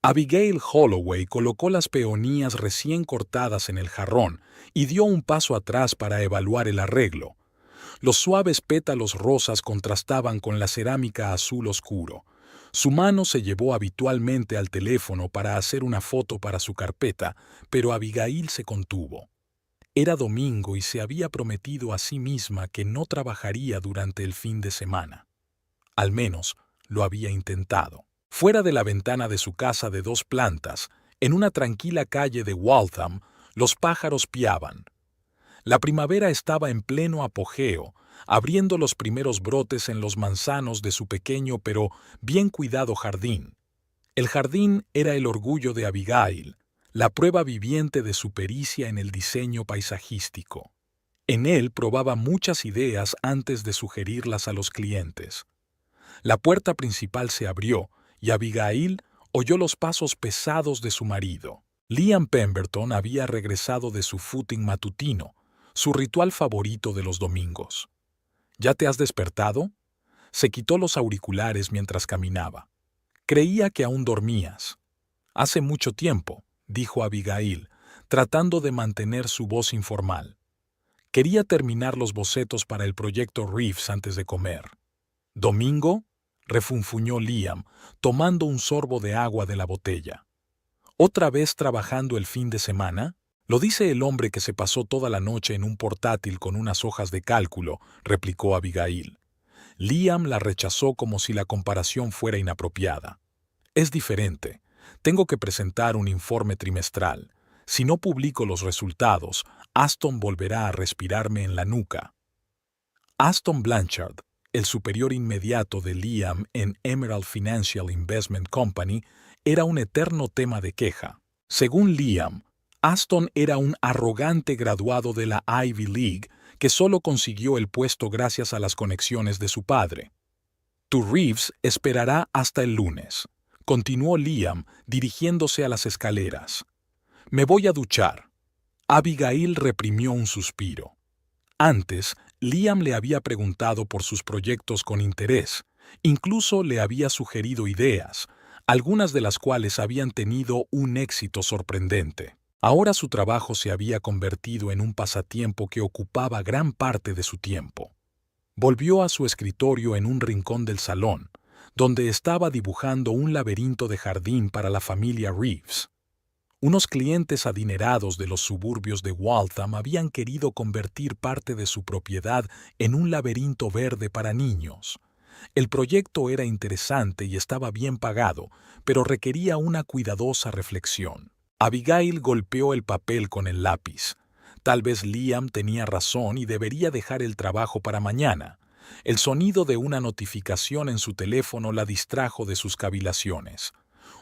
Abigail Holloway colocó las peonías recién cortadas en el jarrón y dio un paso atrás para evaluar el arreglo. Los suaves pétalos rosas contrastaban con la cerámica azul oscuro. Su mano se llevó habitualmente al teléfono para hacer una foto para su carpeta, pero Abigail se contuvo. Era domingo y se había prometido a sí misma que no trabajaría durante el fin de semana. Al menos lo había intentado. Fuera de la ventana de su casa de 2 plantas, en una tranquila calle de Waltham, los pájaros piaban. La primavera estaba en pleno apogeo, abriendo los primeros brotes en los manzanos de su pequeño pero bien cuidado jardín. El jardín era el orgullo de Abigail, la prueba viviente de su pericia en el diseño paisajístico. En él probaba muchas ideas antes de sugerirlas a los clientes. La puerta principal se abrió y Abigail oyó los pasos pesados de su marido. Liam Pemberton había regresado de su footing matutino, su ritual favorito de los domingos. ¿Ya te has despertado? Se quitó los auriculares mientras caminaba. Creía que aún dormías. Hace mucho tiempo, dijo Abigail, tratando de mantener su voz informal. Quería terminar los bocetos para el proyecto Reeves antes de comer. ¿Domingo? Refunfuñó Liam, tomando un sorbo de agua de la botella. ¿Otra vez trabajando el fin de semana? Lo dice el hombre que se pasó toda la noche en un portátil con unas hojas de cálculo, replicó Abigail. Liam la rechazó como si la comparación fuera inapropiada. Es diferente. Tengo que presentar un informe trimestral. Si no publico los resultados, Aston volverá a respirarme en la nuca. Aston Blanchard, el superior inmediato de Liam en Emerald Financial Investment Company, era un eterno tema de queja. Según Liam, Aston era un arrogante graduado de la Ivy League que solo consiguió el puesto gracias a las conexiones de su padre. Tu Reeves esperará hasta el lunes, continuó Liam dirigiéndose a las escaleras. Me voy a duchar. Abigail reprimió un suspiro. Antes, Liam le había preguntado por sus proyectos con interés, incluso le había sugerido ideas, algunas de las cuales habían tenido un éxito sorprendente. Ahora su trabajo se había convertido en un pasatiempo que ocupaba gran parte de su tiempo. Volvió a su escritorio en un rincón del salón, donde estaba dibujando un laberinto de jardín para la familia Reeves. Unos clientes adinerados de los suburbios de Waltham habían querido convertir parte de su propiedad en un laberinto verde para niños. El proyecto era interesante y estaba bien pagado, pero requería una cuidadosa reflexión. Abigail golpeó el papel con el lápiz. Tal vez Liam tenía razón y debería dejar el trabajo para mañana. El sonido de una notificación en su teléfono la distrajo de sus cavilaciones.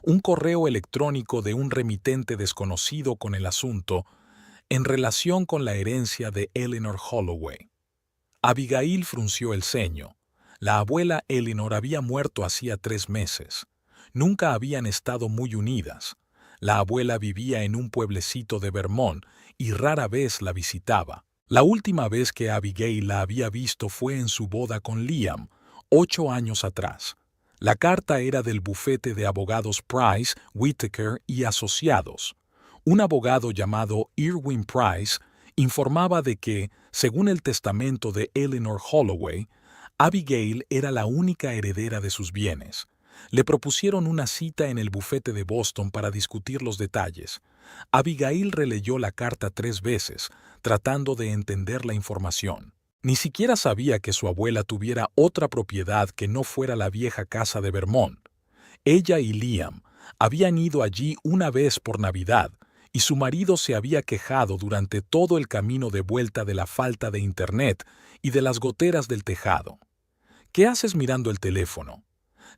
Un correo electrónico de un remitente desconocido con el asunto en relación con la herencia de Eleanor Holloway. Abigail frunció el ceño. La abuela Eleanor había muerto hacía 3 meses. Nunca habían estado muy unidas. La abuela vivía en un pueblecito de Vermont y rara vez la visitaba. La última vez que Abigail la había visto fue en su boda con Liam, 8 años atrás. La carta era del bufete de abogados Price, Whittaker y Asociados. Un abogado llamado Irwin Price informaba de que, según el testamento de Eleanor Holloway, Abigail era la única heredera de sus bienes. Le propusieron una cita en el bufete de Boston para discutir los detalles. Abigail releyó la carta 3 veces, tratando de entender la información. Ni siquiera sabía que su abuela tuviera otra propiedad que no fuera la vieja casa de Vermont. Ella y Liam habían ido allí una vez por Navidad, y su marido se había quejado durante todo el camino de vuelta de la falta de internet y de las goteras del tejado. ¿Qué haces mirando el teléfono?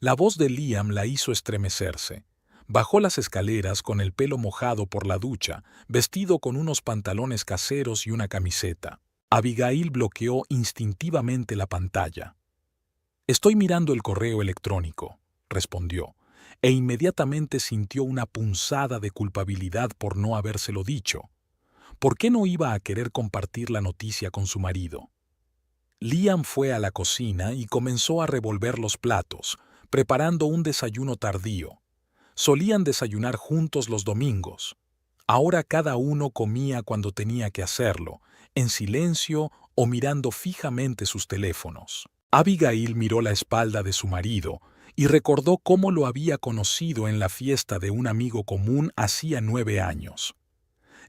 La voz de Liam la hizo estremecerse. Bajó las escaleras con el pelo mojado por la ducha, vestido con unos pantalones caseros y una camiseta. Abigail bloqueó instintivamente la pantalla. «Estoy mirando el correo electrónico», respondió, e inmediatamente sintió una punzada de culpabilidad por no habérselo dicho. ¿Por qué no iba a querer compartir la noticia con su marido? Liam fue a la cocina y comenzó a revolver los platos, preparando un desayuno tardío. Solían desayunar juntos los domingos. Ahora cada uno comía cuando tenía que hacerlo, en silencio o mirando fijamente sus teléfonos. Abigail miró la espalda de su marido y recordó cómo lo había conocido en la fiesta de un amigo común hacía 9 años.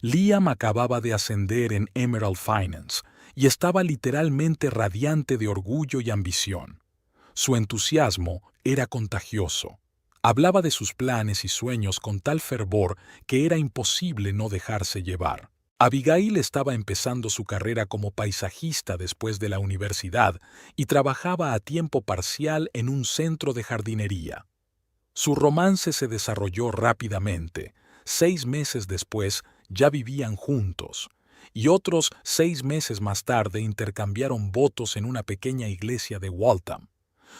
Liam acababa de ascender en Emerald Finance y estaba literalmente radiante de orgullo y ambición. Su entusiasmo era contagioso. Hablaba de sus planes y sueños con tal fervor que era imposible no dejarse llevar. Abigail estaba empezando su carrera como paisajista después de la universidad y trabajaba a tiempo parcial en un centro de jardinería. Su romance se desarrolló rápidamente. 6 meses después ya vivían juntos, y otros 6 meses más tarde intercambiaron votos en una pequeña iglesia de Waltham.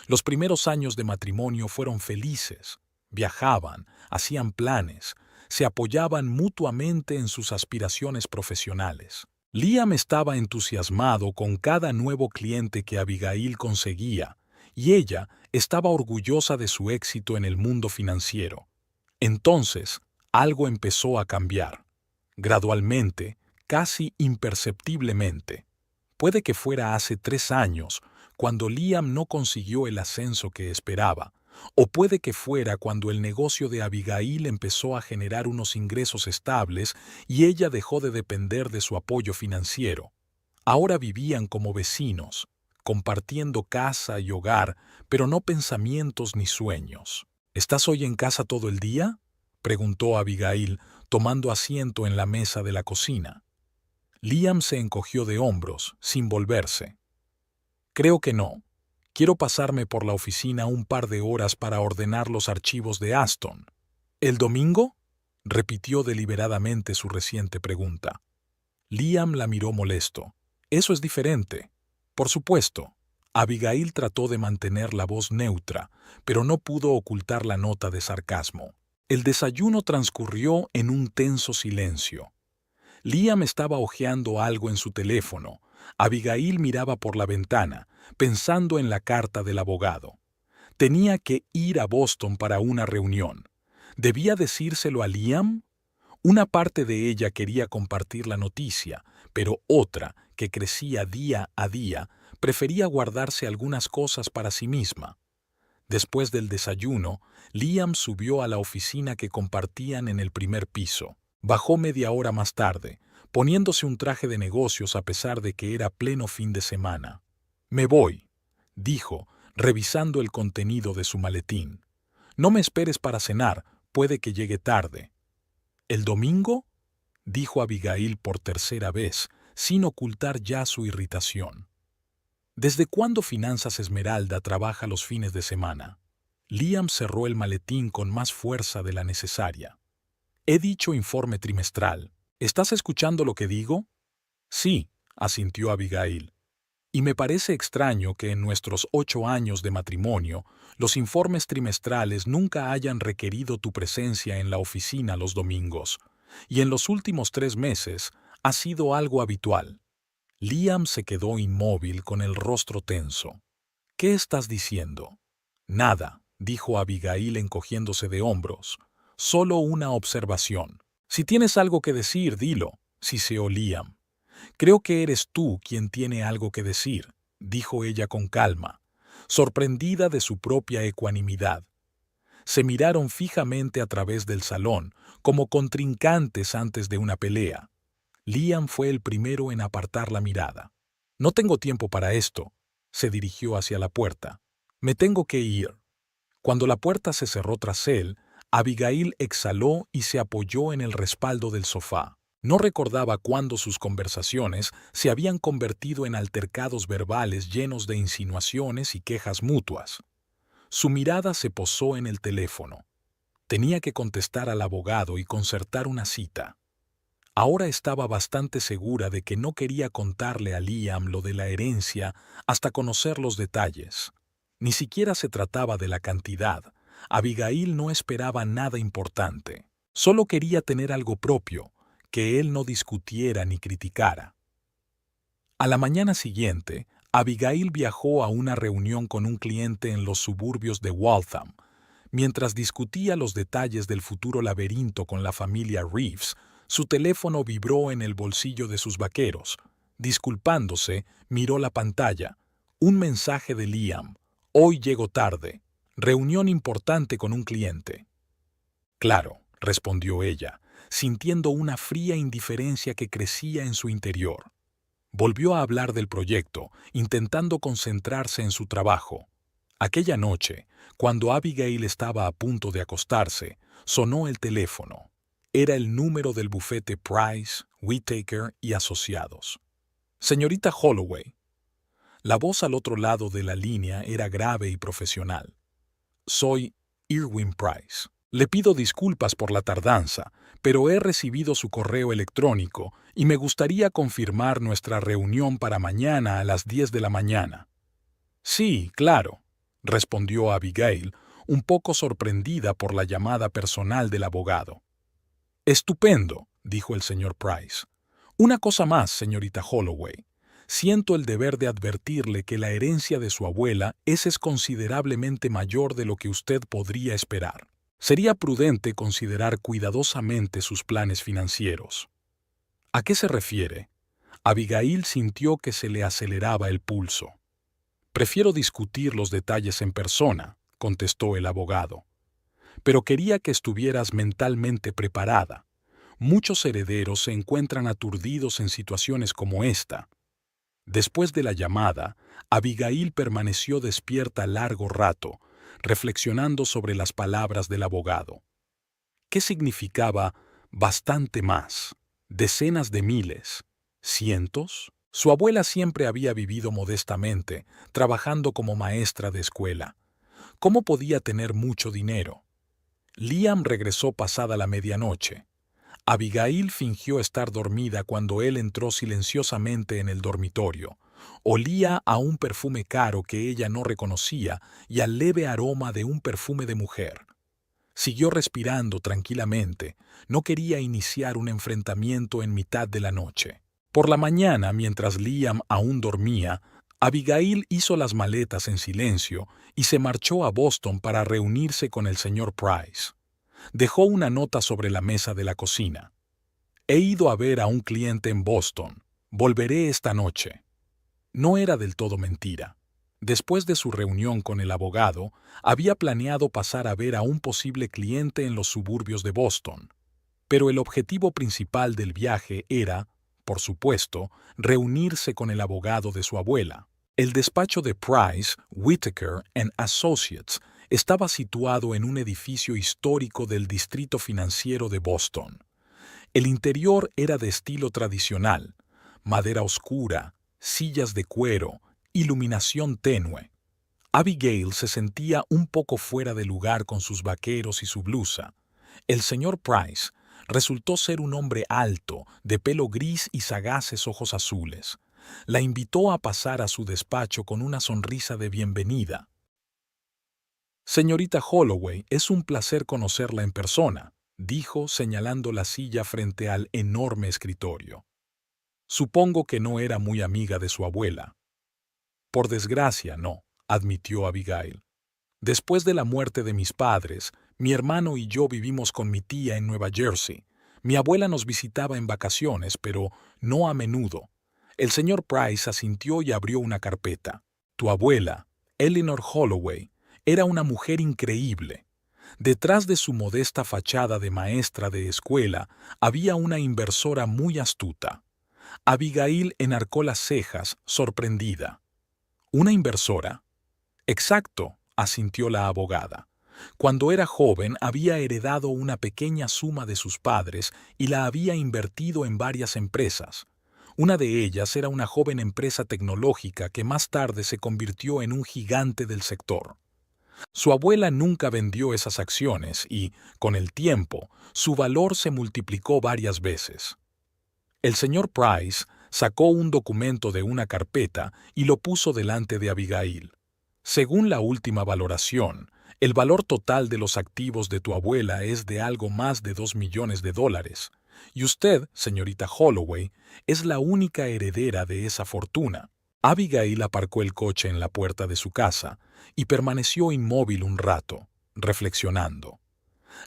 Los primeros años de matrimonio fueron felices. Viajaban, hacían planes, se apoyaban mutuamente en sus aspiraciones profesionales. Liam estaba entusiasmado con cada nuevo cliente que Abigail conseguía, y ella estaba orgullosa de su éxito en el mundo financiero. Entonces, algo empezó a cambiar. Gradualmente, casi imperceptiblemente. Puede que fuera hace 3 años, cuando Liam no consiguió el ascenso que esperaba, o puede que fuera cuando el negocio de Abigail empezó a generar unos ingresos estables y ella dejó de depender de su apoyo financiero. Ahora vivían como vecinos, compartiendo casa y hogar, pero no pensamientos ni sueños. ¿Estás hoy en casa todo el día?, preguntó Abigail, tomando asiento en la mesa de la cocina. Liam se encogió de hombros, sin volverse. Creo que no. Quiero pasarme por la oficina un par de horas para ordenar los archivos de Aston. ¿El domingo?, repitió deliberadamente su reciente pregunta. Liam la miró molesto. Eso es diferente. Por supuesto. Abigail trató de mantener la voz neutra, pero no pudo ocultar la nota de sarcasmo. El desayuno transcurrió en un tenso silencio. Liam estaba hojeando algo en su teléfono. Abigail miraba por la ventana, pensando en la carta del abogado. Tenía que ir a Boston para una reunión. ¿Debía decírselo a Liam? Una parte de ella quería compartir la noticia, pero otra, que crecía día a día, prefería guardarse algunas cosas para sí misma. Después del desayuno, Liam subió a la oficina que compartían en el primer piso. Bajó media hora más tarde, poniéndose un traje de negocios a pesar de que era pleno fin de semana. «Me voy», dijo, revisando el contenido de su maletín. «No me esperes para cenar, puede que llegue tarde». «¿El domingo?», dijo Abigail por tercera vez, sin ocultar ya su irritación. ¿Desde cuándo Finanzas Esmeralda trabaja los fines de semana? Liam cerró el maletín con más fuerza de la necesaria. He dicho informe trimestral. ¿Estás escuchando lo que digo? Sí, asintió Abigail. Y me parece extraño que en nuestros 8 años de matrimonio, los informes trimestrales nunca hayan requerido tu presencia en la oficina los domingos, y en los últimos 3 meses ha sido algo habitual. Liam se quedó inmóvil con el rostro tenso. ¿Qué estás diciendo? Nada, dijo Abigail encogiéndose de hombros. Solo una observación. Si tienes algo que decir, dilo, siseó Liam. Creo que eres tú quien tiene algo que decir, dijo ella con calma, sorprendida de su propia ecuanimidad. Se miraron fijamente a través del salón, como contrincantes antes de una pelea. Liam fue el primero en apartar la mirada. «No tengo tiempo para esto», se dirigió hacia la puerta. «Me tengo que ir». Cuando la puerta se cerró tras él, Abigail exhaló y se apoyó en el respaldo del sofá. No recordaba cuándo sus conversaciones se habían convertido en altercados verbales llenos de insinuaciones y quejas mutuas. Su mirada se posó en el teléfono. Tenía que contestar al abogado y concertar una cita. Ahora estaba bastante segura de que no quería contarle a Liam lo de la herencia hasta conocer los detalles. Ni siquiera se trataba de la cantidad. Abigail no esperaba nada importante. Solo quería tener algo propio, que él no discutiera ni criticara. A la mañana siguiente, Abigail viajó a una reunión con un cliente en los suburbios de Waltham. Mientras discutía los detalles del futuro laberinto con la familia Reeves, su teléfono vibró en el bolsillo de sus vaqueros. Disculpándose, miró la pantalla. Un mensaje de Liam. Hoy llego tarde. Reunión importante con un cliente. Claro, respondió ella, sintiendo una fría indiferencia que crecía en su interior. Volvió a hablar del proyecto, intentando concentrarse en su trabajo. Aquella noche, cuando Abigail estaba a punto de acostarse, sonó el teléfono. Era el número del bufete Price, Whittaker y Asociados. Señorita Holloway. La voz al otro lado de la línea era grave y profesional. Soy Irwin Price. Le pido disculpas por la tardanza, pero he recibido su correo electrónico y me gustaría confirmar nuestra reunión para mañana a las 10 de la mañana. Sí, claro, respondió Abigail, un poco sorprendida por la llamada personal del abogado. Estupendo, dijo el señor Price. Una cosa más, señorita Holloway. Siento el deber de advertirle que la herencia de su abuela es considerablemente mayor de lo que usted podría esperar. Sería prudente considerar cuidadosamente sus planes financieros. ¿A qué se refiere? Abigail sintió que se le aceleraba el pulso. Prefiero discutir los detalles en persona, contestó el abogado. Pero quería que estuvieras mentalmente preparada. Muchos herederos se encuentran aturdidos en situaciones como esta. Después de la llamada, Abigail permaneció despierta largo rato, reflexionando sobre las palabras del abogado. ¿Qué significaba bastante más? ¿Decenas de miles? ¿Cientos? Su abuela siempre había vivido modestamente, trabajando como maestra de escuela. ¿Cómo podía tener mucho dinero? Liam regresó pasada la medianoche. Abigail fingió estar dormida cuando él entró silenciosamente en el dormitorio. Olía a un perfume caro que ella no reconocía y al leve aroma de un perfume de mujer. Siguió respirando tranquilamente. No quería iniciar un enfrentamiento en mitad de la noche. Por la mañana, mientras Liam aún dormía, Abigail hizo las maletas en silencio y se marchó a Boston para reunirse con el señor Price. Dejó una nota sobre la mesa de la cocina. He ido a ver a un cliente en Boston. Volveré esta noche. No era del todo mentira. Después de su reunión con el abogado, había planeado pasar a ver a un posible cliente en los suburbios de Boston. Pero el objetivo principal del viaje era, por supuesto, reunirse con el abogado de su abuela. El despacho de Price, Whittaker and Associates estaba situado en un edificio histórico del distrito financiero de Boston. El interior era de estilo tradicional, madera oscura, sillas de cuero, iluminación tenue. Abigail se sentía un poco fuera de lugar con sus vaqueros y su blusa. El señor Price resultó ser un hombre alto, de pelo gris y sagaces ojos azules. La invitó a pasar a su despacho con una sonrisa de bienvenida. Señorita Holloway, es un placer conocerla en persona, dijo señalando la silla frente al enorme escritorio. Supongo que no era muy amiga de su abuela. Por desgracia, no, admitió Abigail. Después de la muerte de mis padres, mi hermano y yo vivimos con mi tía en Nueva Jersey. Mi abuela nos visitaba en vacaciones, pero no a menudo. El señor Price asintió y abrió una carpeta. Tu abuela, Eleanor Holloway, era una mujer increíble. Detrás de su modesta fachada de maestra de escuela había una inversora muy astuta. Abigail enarcó las cejas, sorprendida. ¿Una inversora? Exacto, asintió la abogada. Cuando era joven había heredado una pequeña suma de sus padres y la había invertido en varias empresas. Una de ellas era una joven empresa tecnológica que más tarde se convirtió en un gigante del sector. Su abuela nunca vendió esas acciones y, con el tiempo, su valor se multiplicó varias veces. El señor Price sacó un documento de una carpeta y lo puso delante de Abigail. Según la última valoración, el valor total de los activos de tu abuela es de algo más de $2 millones, y usted, señorita Holloway, es la única heredera de esa fortuna. Abigail aparcó el coche en la puerta de su casa y permaneció inmóvil un rato. reflexionando.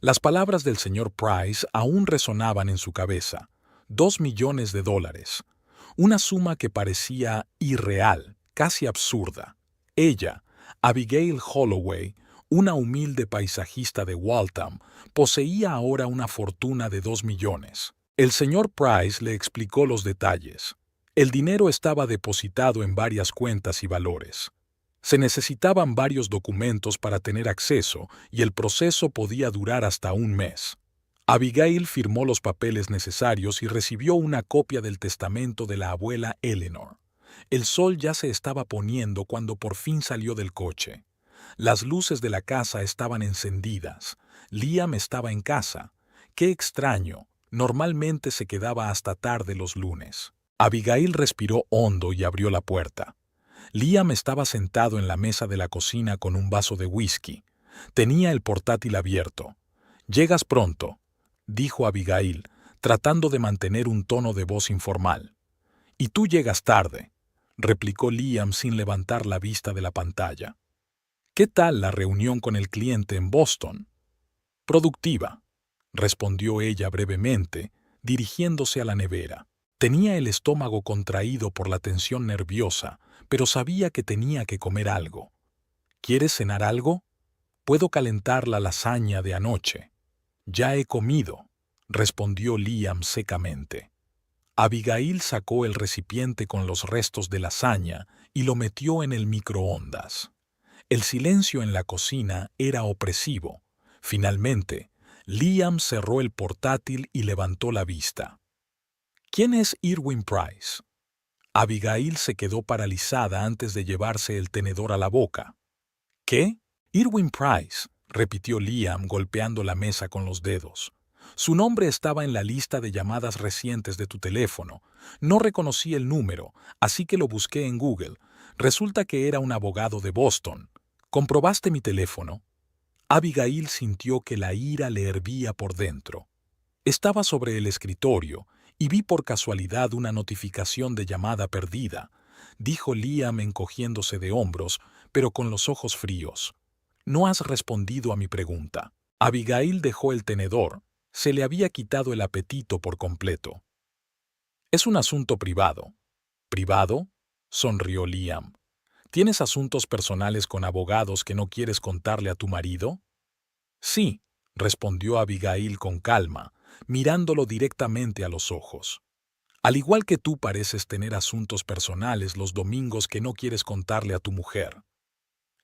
Las palabras del señor Price aún resonaban en su cabeza. $2 millones. Una suma que parecía irreal, casi absurda. Ella, Abigail Holloway, una humilde paisajista de Waltham, poseía ahora una fortuna de 2 millones. El señor Price le explicó los detalles. El dinero estaba depositado en varias cuentas y valores. Se necesitaban varios documentos para tener acceso y el proceso podía durar hasta un mes. Abigail firmó los papeles necesarios y recibió una copia del testamento de la abuela Eleanor. El sol ya se estaba poniendo cuando por fin salió del coche. Las luces de la casa estaban encendidas. Liam estaba en casa. ¡Qué extraño! Normalmente se quedaba hasta tarde los lunes. Abigail respiró hondo y abrió la puerta. Liam estaba sentado en la mesa de la cocina con un vaso de whisky. Tenía el portátil abierto. «Llegas pronto», dijo Abigail, tratando de mantener un tono de voz informal. «Y tú llegas tarde», replicó Liam sin levantar la vista de la pantalla. «¿Qué tal la reunión con el cliente en Boston?» «Productiva», respondió ella brevemente, dirigiéndose a la nevera. Tenía el estómago contraído por la tensión nerviosa, pero sabía que tenía que comer algo. «¿Quieres cenar algo? Puedo calentar la lasaña de anoche». «Ya he comido», respondió Liam secamente. Abigail sacó el recipiente con los restos de lasaña y lo metió en el microondas. El silencio en la cocina era opresivo. Finalmente, Liam cerró el portátil y levantó la vista. «¿Quién es Irwin Price?» Abigail se quedó paralizada antes de llevarse el tenedor a la boca. «¿Qué? Irwin Price», repitió Liam golpeando la mesa con los dedos. «Su nombre estaba en la lista de llamadas recientes de tu teléfono. No reconocí el número, así que lo busqué en Google. Resulta que era un abogado de Boston. ¿Comprobaste mi teléfono?» Abigail sintió que la ira le hervía por dentro. Estaba sobre el escritorio y vi por casualidad una notificación de llamada perdida, dijo Liam encogiéndose de hombros, pero con los ojos fríos. «No has respondido a mi pregunta». Abigail dejó el tenedor. Se le había quitado el apetito por completo. «Es un asunto privado». «¿Privado?», sonrió Liam. «¿Tienes asuntos personales con abogados que no quieres contarle a tu marido?» «Sí», respondió Abigail con calma, mirándolo directamente a los ojos. «Al igual que tú pareces tener asuntos personales los domingos que no quieres contarle a tu mujer».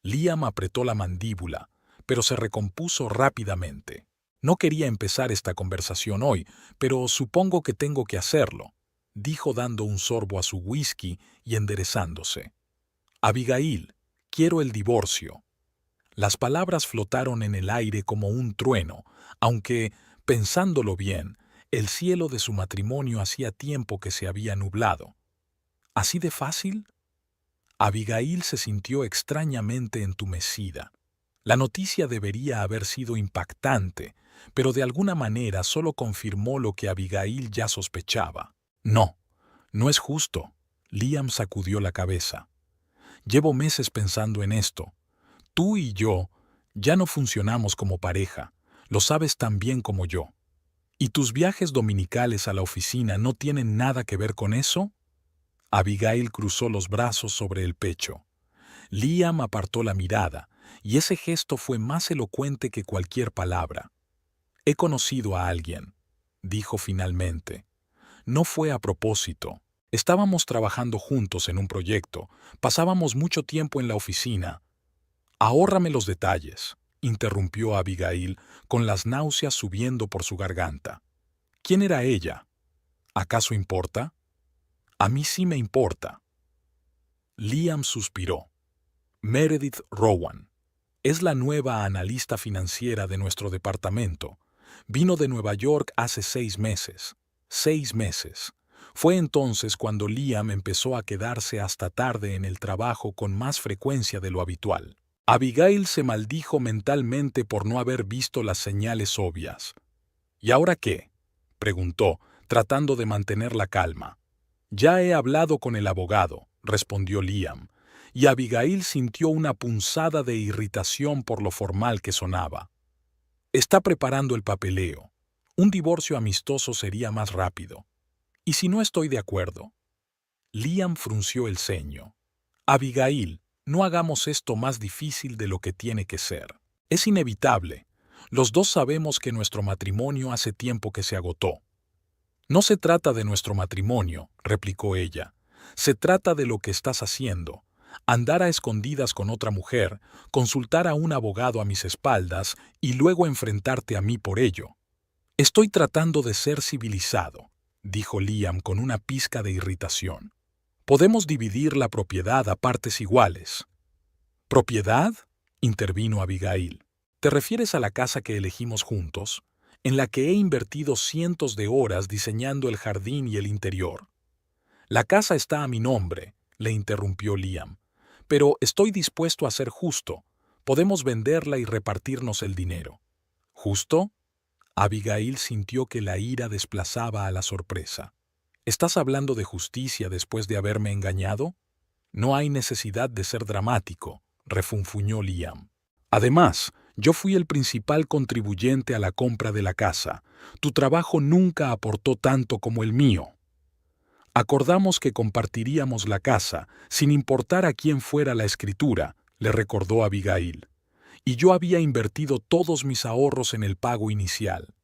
Liam apretó la mandíbula, pero se recompuso rápidamente. «No quería empezar esta conversación hoy, pero supongo que tengo que hacerlo», dijo dando un sorbo a su whisky y enderezándose. «Abigail, quiero el divorcio». Las palabras flotaron en el aire como un trueno, aunque, pensándolo bien, el cielo de su matrimonio hacía tiempo que se había nublado. ¿Así de fácil? Abigail se sintió extrañamente entumecida. La noticia debería haber sido impactante, pero de alguna manera solo confirmó lo que Abigail ya sospechaba. «No, no es justo», Liam sacudió la cabeza. «Llevo meses pensando en esto. Tú y yo ya no funcionamos como pareja, lo sabes tan bien como yo. ¿Y tus viajes dominicales a la oficina no tienen nada que ver con eso?» Abigail cruzó los brazos sobre el pecho. Liam apartó la mirada, y ese gesto fue más elocuente que cualquier palabra. «He conocido a alguien», dijo finalmente. «No fue a propósito. Estábamos trabajando juntos en un proyecto, pasábamos mucho tiempo en la oficina». «Ahórrame los detalles», interrumpió Abigail, con las náuseas subiendo por su garganta. «¿Quién era ella? ¿Acaso importa?» «A mí sí me importa». Liam suspiró. «Meredith Rowan. Es la nueva analista financiera de nuestro departamento. Vino de Nueva York hace 6 meses. 6 meses. Fue entonces cuando Liam empezó a quedarse hasta tarde en el trabajo con más frecuencia de lo habitual». Abigail se maldijo mentalmente por no haber visto las señales obvias. «¿Y ahora qué?», preguntó, tratando de mantener la calma. «Ya he hablado con el abogado», respondió Liam, y Abigail sintió una punzada de irritación por lo formal que sonaba. Está preparando el papeleo. Un divorcio amistoso sería más rápido. ¿Y si no estoy de acuerdo? Liam frunció el ceño. Abigail, no hagamos esto más difícil de lo que tiene que ser. Es inevitable. Los dos sabemos que nuestro matrimonio hace tiempo que se agotó. No se trata de nuestro matrimonio, replicó ella. Se trata de lo que estás haciendo. Andar a escondidas con otra mujer, consultar a un abogado a mis espaldas y luego enfrentarte a mí por ello. Estoy tratando de ser civilizado, dijo Liam con una pizca de irritación. Podemos dividir la propiedad a partes iguales. ¿Propiedad? Intervino Abigail. ¿Te refieres a la casa que elegimos juntos, en la que he invertido cientos de horas diseñando el jardín y el interior? La casa está a mi nombre, le interrumpió Liam, pero estoy dispuesto a ser justo. Podemos venderla y repartirnos el dinero. ¿Justo? Abigail sintió que la ira desplazaba a la sorpresa. ¿Estás hablando de justicia después de haberme engañado? No hay necesidad de ser dramático, refunfuñó Liam. Además, yo fui el principal contribuyente a la compra de la casa. Tu trabajo nunca aportó tanto como el mío. Acordamos que compartiríamos la casa, sin importar a quién fuera la escritura, le recordó Abigail. Y yo había invertido todos mis ahorros en el pago inicial.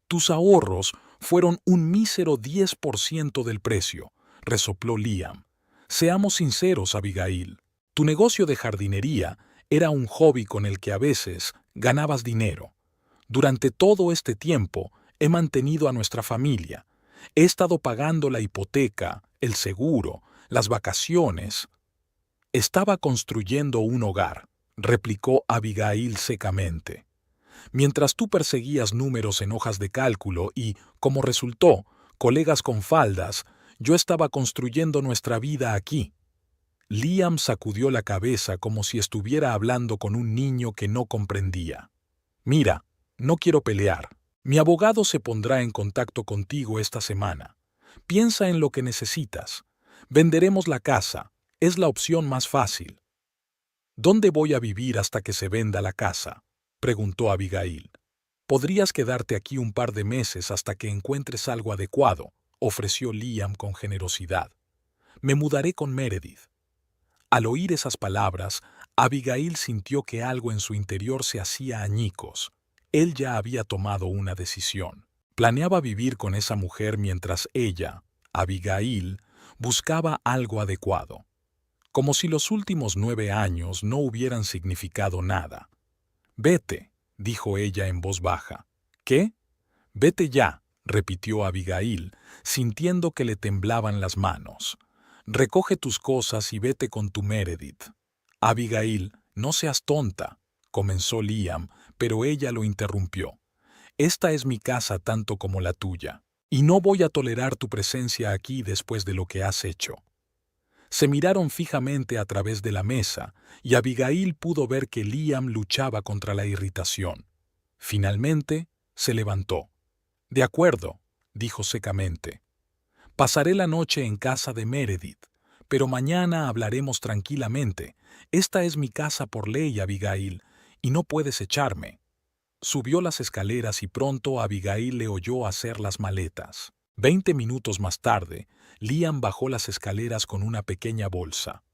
Tus ahorros fueron un mísero 10% del precio, resopló Liam. Seamos sinceros, Abigail. Tu negocio de jardinería era un hobby con el que a veces ganabas dinero. Durante todo este tiempo he mantenido a nuestra familia. He estado pagando la hipoteca, el seguro, las vacaciones. Estaba construyendo un hogar, replicó Abigail secamente. Mientras tú perseguías números en hojas de cálculo y, como resultó, colegas con faldas, yo estaba construyendo nuestra vida aquí. Liam sacudió la cabeza como si estuviera hablando con un niño que no comprendía. Mira, no quiero pelear. Mi abogado se pondrá en contacto contigo esta semana. Piensa en lo que necesitas. Venderemos la casa. Es la opción más fácil. ¿Dónde voy a vivir hasta que se venda la casa?, preguntó Abigail. Podrías quedarte aquí un par de meses hasta que encuentres algo adecuado, ofreció Liam con generosidad. Me mudaré con Meredith. Al oír esas palabras, Abigail sintió que algo en su interior se hacía añicos. Él ya había tomado una decisión. Planeaba vivir con esa mujer mientras ella, Abigail, buscaba algo adecuado. Como si los últimos 9 años no hubieran significado nada. Vete, dijo ella en voz baja. ¿Qué? Vete ya, repitió Abigail, sintiendo que le temblaban las manos. Recoge tus cosas y vete con tu Meredith. Abigail, no seas tonta, comenzó Liam, pero ella lo interrumpió. Esta es mi casa tanto como la tuya, y no voy a tolerar tu presencia aquí después de lo que has hecho. Se miraron fijamente a través de la mesa, y Abigail pudo ver que Liam luchaba contra la irritación. Finalmente, se levantó. De acuerdo, dijo secamente. Pasaré la noche en casa de Meredith, pero mañana hablaremos tranquilamente. Esta es mi casa por ley, Abigail, y no puedes echarme. Subió las escaleras y pronto Abigail le oyó hacer las maletas. 20 minutos más tarde, Liam bajó las escaleras con una pequeña bolsa.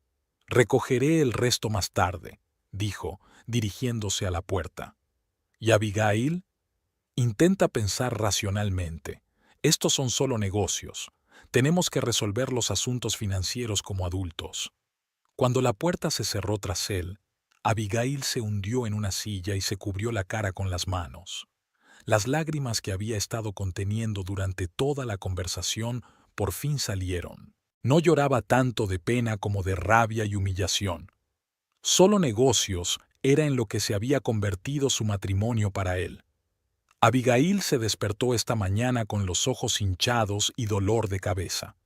Recogeré el resto más tarde, dijo, dirigiéndose a la puerta. ¿Y Abigail? Intenta pensar racionalmente. Estos son solo negocios. Tenemos que resolver los asuntos financieros como adultos. Cuando la puerta se cerró tras él, Abigail se hundió en una silla y se cubrió la cara con las manos. Las lágrimas que había estado conteniendo durante toda la conversación por fin salieron. No lloraba tanto de pena como de rabia y humillación. Solo negocios era en lo que se había convertido su matrimonio para él. Abigail se despertó esta mañana con los ojos hinchados y dolor de cabeza.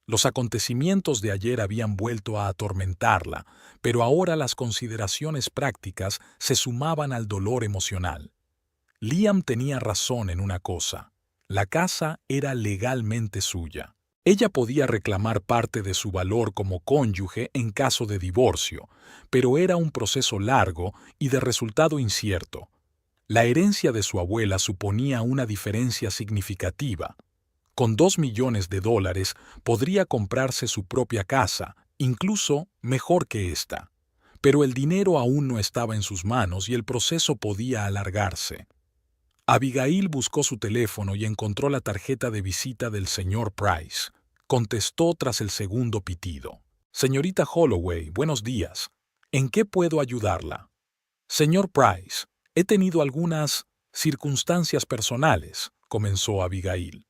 Los acontecimientos de ayer habían vuelto a atormentarla, pero ahora las consideraciones prácticas se sumaban al dolor emocional. Liam tenía razón en una cosa: la casa era legalmente suya. Ella podía reclamar parte de su valor como cónyuge en caso de divorcio, pero era un proceso largo y de resultado incierto. La herencia de su abuela suponía una diferencia significativa. Con $2 millones podría comprarse su propia casa, incluso mejor que esta. Pero el dinero aún no estaba en sus manos y el proceso podía alargarse. Abigail buscó su teléfono y encontró la tarjeta de visita del señor Price. Contestó tras el segundo pitido. Señorita Holloway, buenos días. ¿En qué puedo ayudarla? Señor Price, he tenido algunas circunstancias personales, comenzó Abigail.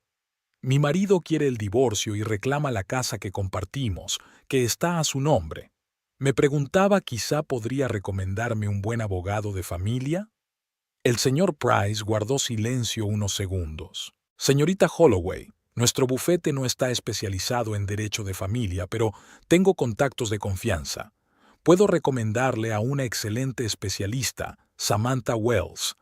Mi marido quiere el divorcio y reclama la casa que compartimos, que está a su nombre. Me preguntaba quizá podría recomendarme un buen abogado de familia. El señor Price guardó silencio unos segundos. Señorita Holloway, nuestro bufete no está especializado en derecho de familia, pero tengo contactos de confianza. Puedo recomendarle a una excelente especialista, Samantha Wells.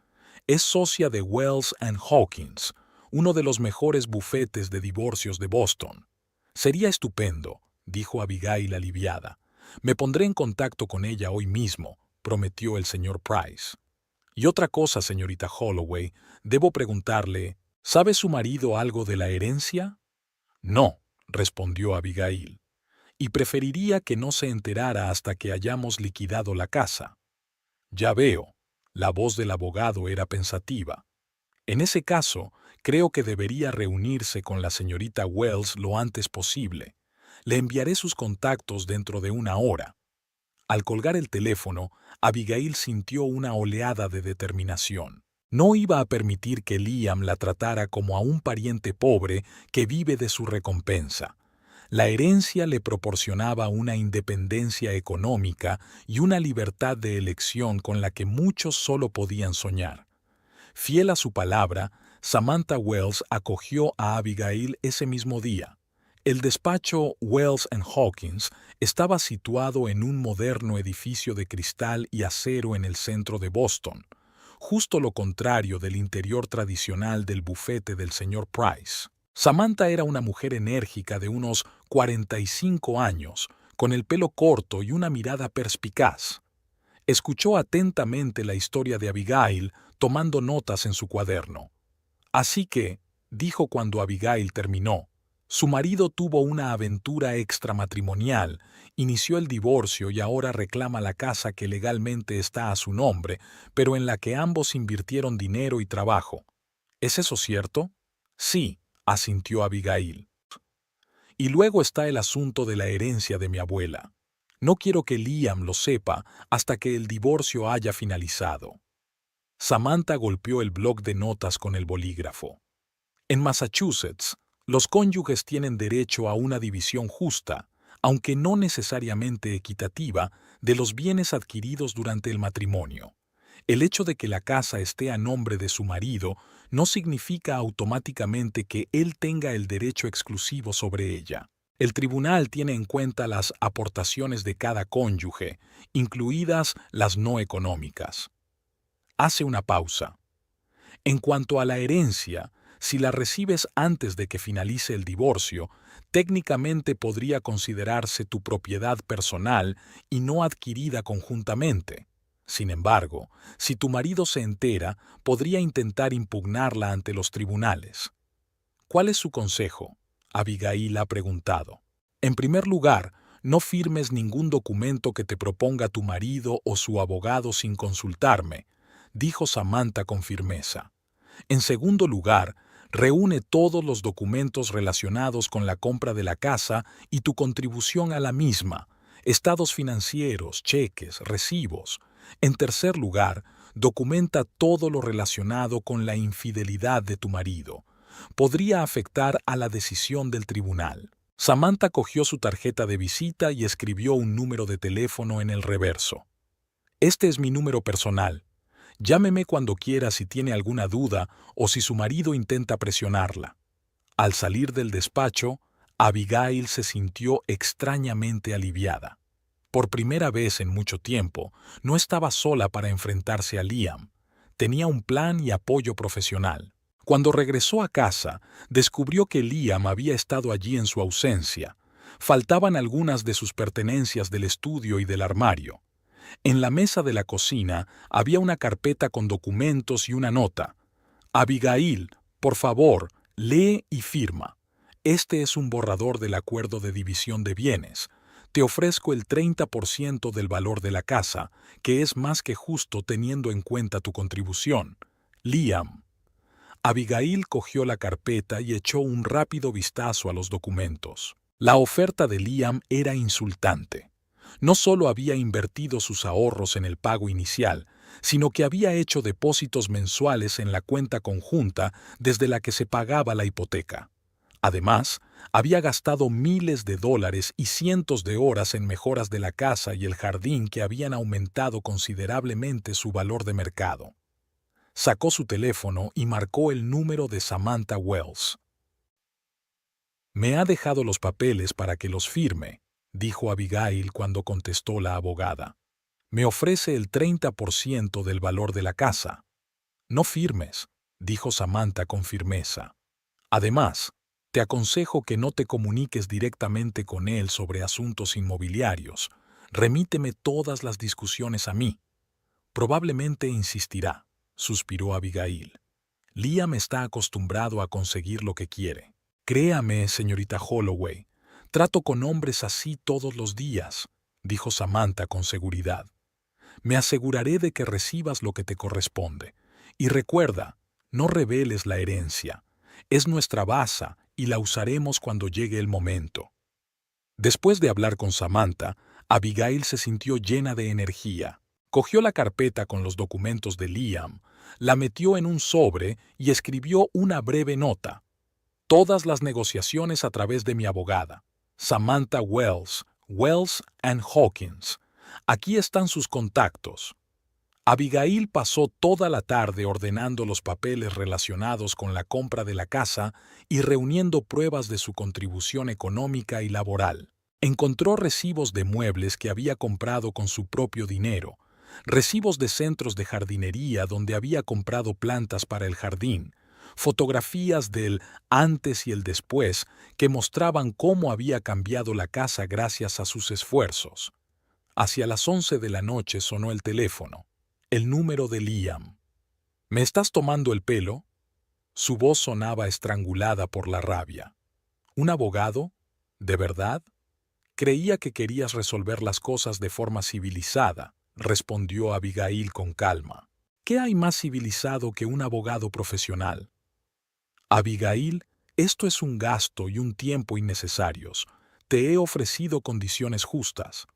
Es socia de Wells & Hawkins, uno de los mejores bufetes de divorcios de Boston. Sería estupendo, dijo Abigail aliviada. Me pondré en contacto con ella hoy mismo, prometió el señor Price. Y otra cosa, señorita Holloway, debo preguntarle, ¿sabe su marido algo de la herencia? No, respondió Abigail. Y preferiría que no se enterara hasta que hayamos liquidado la casa. Ya veo. La voz del abogado era pensativa. En ese caso, creo que debería reunirse con la señorita Wells lo antes posible. Le enviaré sus contactos dentro de una hora. Al colgar el teléfono, Abigail sintió una oleada de determinación. No iba a permitir que Liam la tratara como a un pariente pobre que vive de su recompensa. La herencia le proporcionaba una independencia económica y una libertad de elección con la que muchos solo podían soñar. Fiel a su palabra, Samantha Wells acogió a Abigail ese mismo día. El despacho Wells & Hawkins estaba situado en un moderno edificio de cristal y acero en el centro de Boston, justo lo contrario del interior tradicional del bufete del señor Price. Samantha era una mujer enérgica de unos 45 años, con el pelo corto y una mirada perspicaz. Escuchó atentamente la historia de Abigail, tomando notas en su cuaderno. Así que, dijo cuando Abigail terminó, su marido tuvo una aventura extramatrimonial, inició el divorcio y ahora reclama la casa que legalmente está a su nombre, pero en la que ambos invirtieron dinero y trabajo. ¿Es eso cierto? Sí, asintió Abigail. Y luego está el asunto de la herencia de mi abuela. No quiero que Liam lo sepa hasta que el divorcio haya finalizado. Samantha golpeó el bloc de notas con el bolígrafo. En Massachusetts, los cónyuges tienen derecho a una división justa, aunque no necesariamente equitativa, de los bienes adquiridos durante el matrimonio. El hecho de que la casa esté a nombre de su marido no significa automáticamente que él tenga el derecho exclusivo sobre ella. El tribunal tiene en cuenta las aportaciones de cada cónyuge, incluidas las no económicas. Hace una pausa. En cuanto a la herencia, si la recibes antes de que finalice el divorcio, técnicamente podría considerarse tu propiedad personal y no adquirida conjuntamente. Sin embargo, si tu marido se entera, podría intentar impugnarla ante los tribunales. ¿Cuál es su consejo? Abigail ha preguntado. En primer lugar, no firmes ningún documento que te proponga tu marido o su abogado sin consultarme, dijo Samantha con firmeza. En segundo lugar, reúne todos los documentos relacionados con la compra de la casa y tu contribución a la misma, estados financieros, cheques, recibos. En tercer lugar, documenta todo lo relacionado con la infidelidad de tu marido. Podría afectar a la decisión del tribunal. Samantha cogió su tarjeta de visita y escribió un número de teléfono en el reverso. Este es mi número personal. Llámeme cuando quiera si tiene alguna duda o si su marido intenta presionarla. Al salir del despacho, Abigail se sintió extrañamente aliviada. Por primera vez en mucho tiempo, no estaba sola para enfrentarse a Liam. Tenía un plan y apoyo profesional. Cuando regresó a casa, descubrió que Liam había estado allí en su ausencia. Faltaban algunas de sus pertenencias del estudio y del armario. En la mesa de la cocina había una carpeta con documentos y una nota. Abigail, por favor, lee y firma. Este es un borrador del acuerdo de división de bienes. Te ofrezco el 30% del valor de la casa, que es más que justo teniendo en cuenta tu contribución. Liam. Abigail cogió la carpeta y echó un rápido vistazo a los documentos. La oferta de Liam era insultante. No solo había invertido sus ahorros en el pago inicial, sino que había hecho depósitos mensuales en la cuenta conjunta desde la que se pagaba la hipoteca. Además, había gastado miles de dólares y cientos de horas en mejoras de la casa y el jardín que habían aumentado considerablemente su valor de mercado. Sacó su teléfono y marcó el número de Samantha Wells. «Me ha dejado los papeles para que los firme», dijo Abigail cuando contestó la abogada. «Me ofrece el 30% del valor de la casa». «No firmes», dijo Samantha con firmeza. «Además, te aconsejo que no te comuniques directamente con él sobre asuntos inmobiliarios. Remíteme todas las discusiones a mí». «Probablemente insistirá», suspiró Abigail. «Liam está acostumbrado a conseguir lo que quiere. Créame, señorita Holloway, trato con hombres así todos los días», dijo Samantha con seguridad. «Me aseguraré de que recibas lo que te corresponde. Y recuerda, no reveles la herencia. Es nuestra basa y la usaremos cuando llegue el momento». Después de hablar con Samantha, Abigail se sintió llena de energía. Cogió la carpeta con los documentos de Liam, la metió en un sobre y escribió una breve nota. «Todas las negociaciones a través de mi abogada, Samantha Wells, Wells & Hawkins. Aquí están sus contactos». Abigail pasó toda la tarde ordenando los papeles relacionados con la compra de la casa y reuniendo pruebas de su contribución económica y laboral. Encontró recibos de muebles que había comprado con su propio dinero, recibos de centros de jardinería donde había comprado plantas para el jardín, fotografías del antes y el después que mostraban cómo había cambiado la casa gracias a sus esfuerzos. Hacia las 11 de la noche sonó el teléfono. El número de Liam. «¿Me estás tomando el pelo?». Su voz sonaba estrangulada por la rabia. «¿Un abogado? ¿De verdad? Creía que querías resolver las cosas de forma civilizada», respondió Abigail con calma. «¿Qué hay más civilizado que un abogado profesional?». «Abigail, esto es un gasto y un tiempo innecesarios. Te he ofrecido condiciones justas».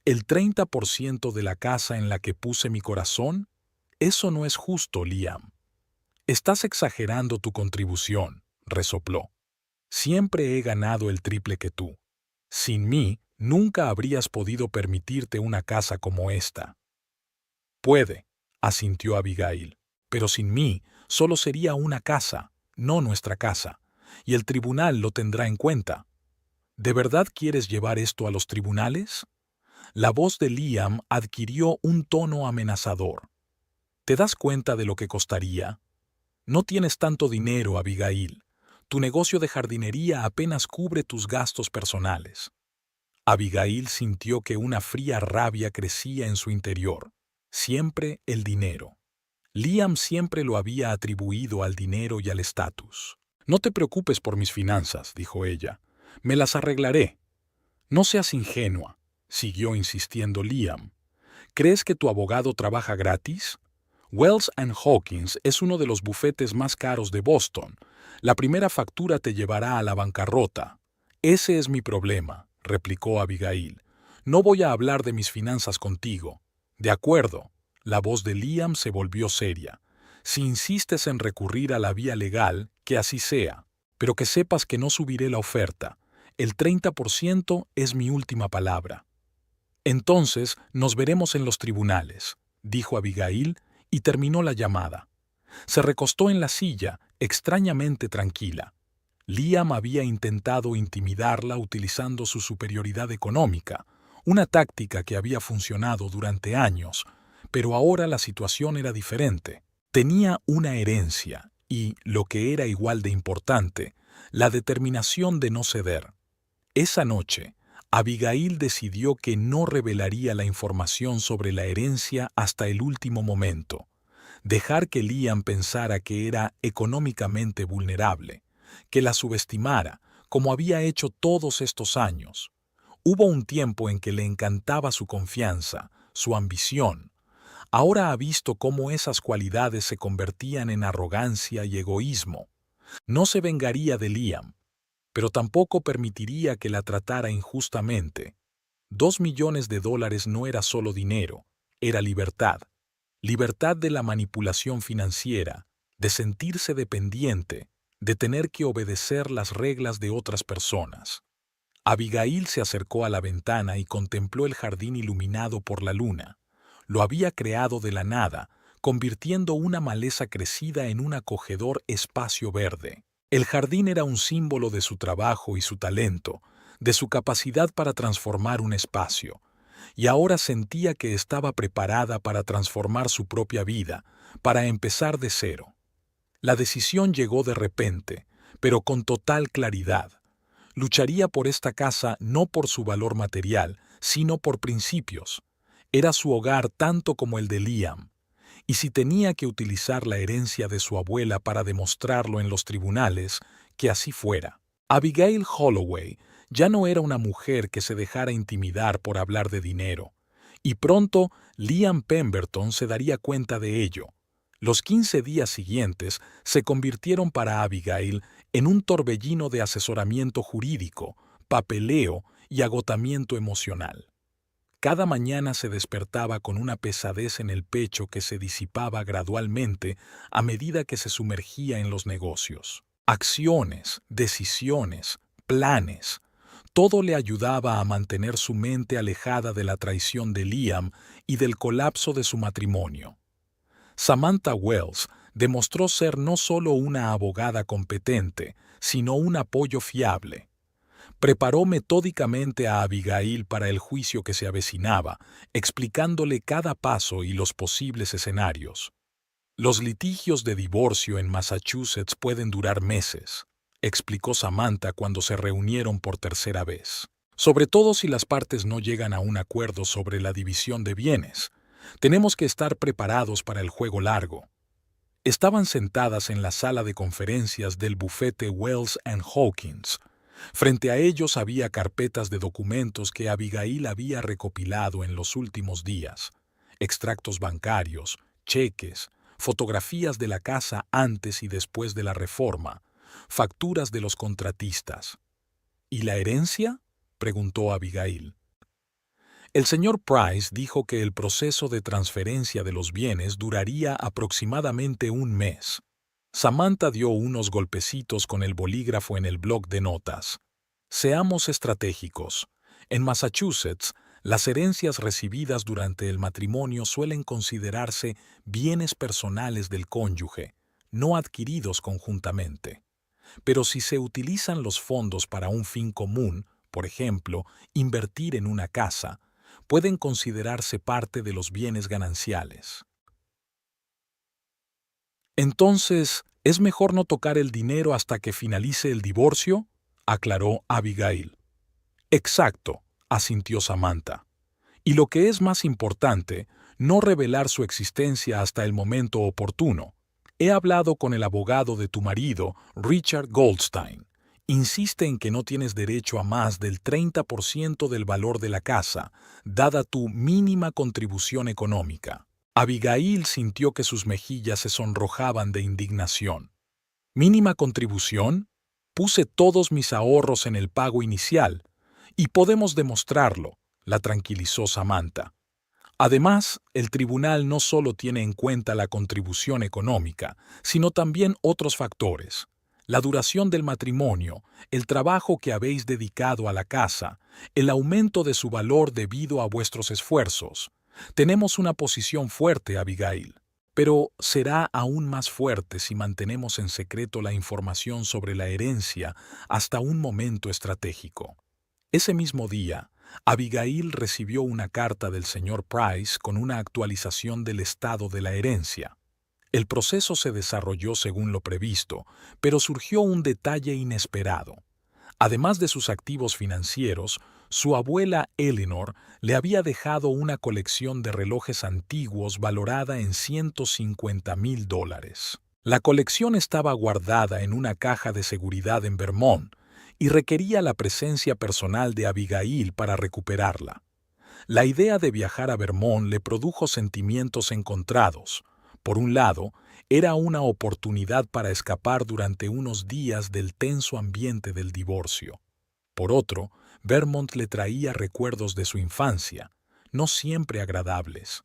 «¿El 30% de la casa en la que puse mi corazón? Eso no es justo, Liam». «Estás exagerando tu contribución», resopló. «Siempre he ganado el triple que tú. Sin mí, nunca habrías podido permitirte una casa como esta». «Puede», asintió Abigail, «pero sin mí solo sería una casa, no nuestra casa, y el tribunal lo tendrá en cuenta». «¿De verdad quieres llevar esto a los tribunales?». La voz de Liam adquirió un tono amenazador. «¿Te das cuenta de lo que costaría? No tienes tanto dinero, Abigail. Tu negocio de jardinería apenas cubre tus gastos personales». Abigail sintió que una fría rabia crecía en su interior. Siempre el dinero. Liam siempre lo había atribuido al dinero y al estatus. «No te preocupes por mis finanzas», dijo ella. «Me las arreglaré». «No seas ingenua», siguió insistiendo Liam. «¿Crees que tu abogado trabaja gratis? Wells & Hawkins es uno de los bufetes más caros de Boston. La primera factura te llevará a la bancarrota». «Ese es mi problema», replicó Abigail. «No voy a hablar de mis finanzas contigo». «De acuerdo». La voz de Liam se volvió seria. «Si insistes en recurrir a la vía legal, que así sea. Pero que sepas que no subiré la oferta. El 30% es mi última palabra». «Entonces nos veremos en los tribunales», dijo Abigail y terminó la llamada. Se recostó en la silla, extrañamente tranquila. Liam había intentado intimidarla utilizando su superioridad económica, una táctica que había funcionado durante años, pero ahora la situación era diferente. Tenía una herencia y, lo que era igual de importante, la determinación de no ceder. Esa noche, Abigail decidió que no revelaría la información sobre la herencia hasta el último momento. Dejar que Liam pensara que era económicamente vulnerable, que la subestimara, como había hecho todos estos años. Hubo un tiempo en que le encantaba su confianza, su ambición. Ahora ha visto cómo esas cualidades se convertían en arrogancia y egoísmo. No se vengaría de Liam, pero tampoco permitiría que la tratara injustamente. $2 millones no era solo dinero, era libertad. Libertad de la manipulación financiera, de sentirse dependiente, de tener que obedecer las reglas de otras personas. Abigail se acercó a la ventana y contempló el jardín iluminado por la luna. Lo había creado de la nada, convirtiendo una maleza crecida en un acogedor espacio verde. El jardín era un símbolo de su trabajo y su talento, de su capacidad para transformar un espacio, y ahora sentía que estaba preparada para transformar su propia vida, para empezar de cero. La decisión llegó de repente, pero con total claridad. Lucharía por esta casa no por su valor material, sino por principios. Era su hogar tanto como el de Liam. Y si tenía que utilizar la herencia de su abuela para demostrarlo en los tribunales, que así fuera. Abigail Holloway ya no era una mujer que se dejara intimidar por hablar de dinero. Y pronto Liam Pemberton se daría cuenta de ello. Los 15 días siguientes se convirtieron para Abigail en un torbellino de asesoramiento jurídico, papeleo y agotamiento emocional. Cada mañana se despertaba con una pesadez en el pecho que se disipaba gradualmente a medida que se sumergía en los negocios. Acciones, decisiones, planes, todo le ayudaba a mantener su mente alejada de la traición de Liam y del colapso de su matrimonio. Samantha Wells demostró ser no solo una abogada competente, sino un apoyo fiable. Preparó metódicamente a Abigail para el juicio que se avecinaba, explicándole cada paso y los posibles escenarios. Los litigios de divorcio en Massachusetts pueden durar meses, explicó Samantha cuando se reunieron por tercera vez. Sobre todo si las partes no llegan a un acuerdo sobre la división de bienes. Tenemos que estar preparados para el juego largo. Estaban sentadas en la sala de conferencias del bufete Wells & Hawkins. Frente a ellos había carpetas de documentos que Abigail había recopilado en los últimos días, extractos bancarios, cheques, fotografías de la casa antes y después de la reforma, facturas de los contratistas. ¿Y la herencia?, preguntó Abigail. El señor Price dijo que el proceso de transferencia de los bienes duraría aproximadamente un mes. Samantha dio unos golpecitos con el bolígrafo en el bloc de notas. Seamos estratégicos. En Massachusetts, las herencias recibidas durante el matrimonio suelen considerarse bienes personales del cónyuge, no adquiridos conjuntamente. Pero si se utilizan los fondos para un fin común, por ejemplo, invertir en una casa, pueden considerarse parte de los bienes gananciales. Entonces, ¿es mejor no tocar el dinero hasta que finalice el divorcio?, aclaró Abigail. Exacto, asintió Samantha. Y lo que es más importante, no revelar su existencia hasta el momento oportuno. He hablado con el abogado de tu marido, Richard Goldstein. Insiste en que no tienes derecho a más del 30% del valor de la casa, dada tu mínima contribución económica. Abigail sintió que sus mejillas se sonrojaban de indignación. ¿Mínima contribución? Puse todos mis ahorros en el pago inicial, y podemos demostrarlo, la tranquilizó Samantha. Además, el tribunal no solo tiene en cuenta la contribución económica, sino también otros factores. La duración del matrimonio, el trabajo que habéis dedicado a la casa, el aumento de su valor debido a vuestros esfuerzos. Tenemos una posición fuerte, Abigail, pero será aún más fuerte si mantenemos en secreto la información sobre la herencia hasta un momento estratégico. Ese mismo día, Abigail recibió una carta del señor Price con una actualización del estado de la herencia. El proceso se desarrolló según lo previsto, pero surgió un detalle inesperado. Además de sus activos financieros, su abuela Eleanor le había dejado una colección de relojes antiguos valorada en $150,000. La colección estaba guardada en una caja de seguridad en Vermont y requería la presencia personal de Abigail para recuperarla. La idea de viajar a Vermont le produjo sentimientos encontrados. Por un lado, era una oportunidad para escapar durante unos días del tenso ambiente del divorcio. Por otro, Vermont le traía recuerdos de su infancia, no siempre agradables.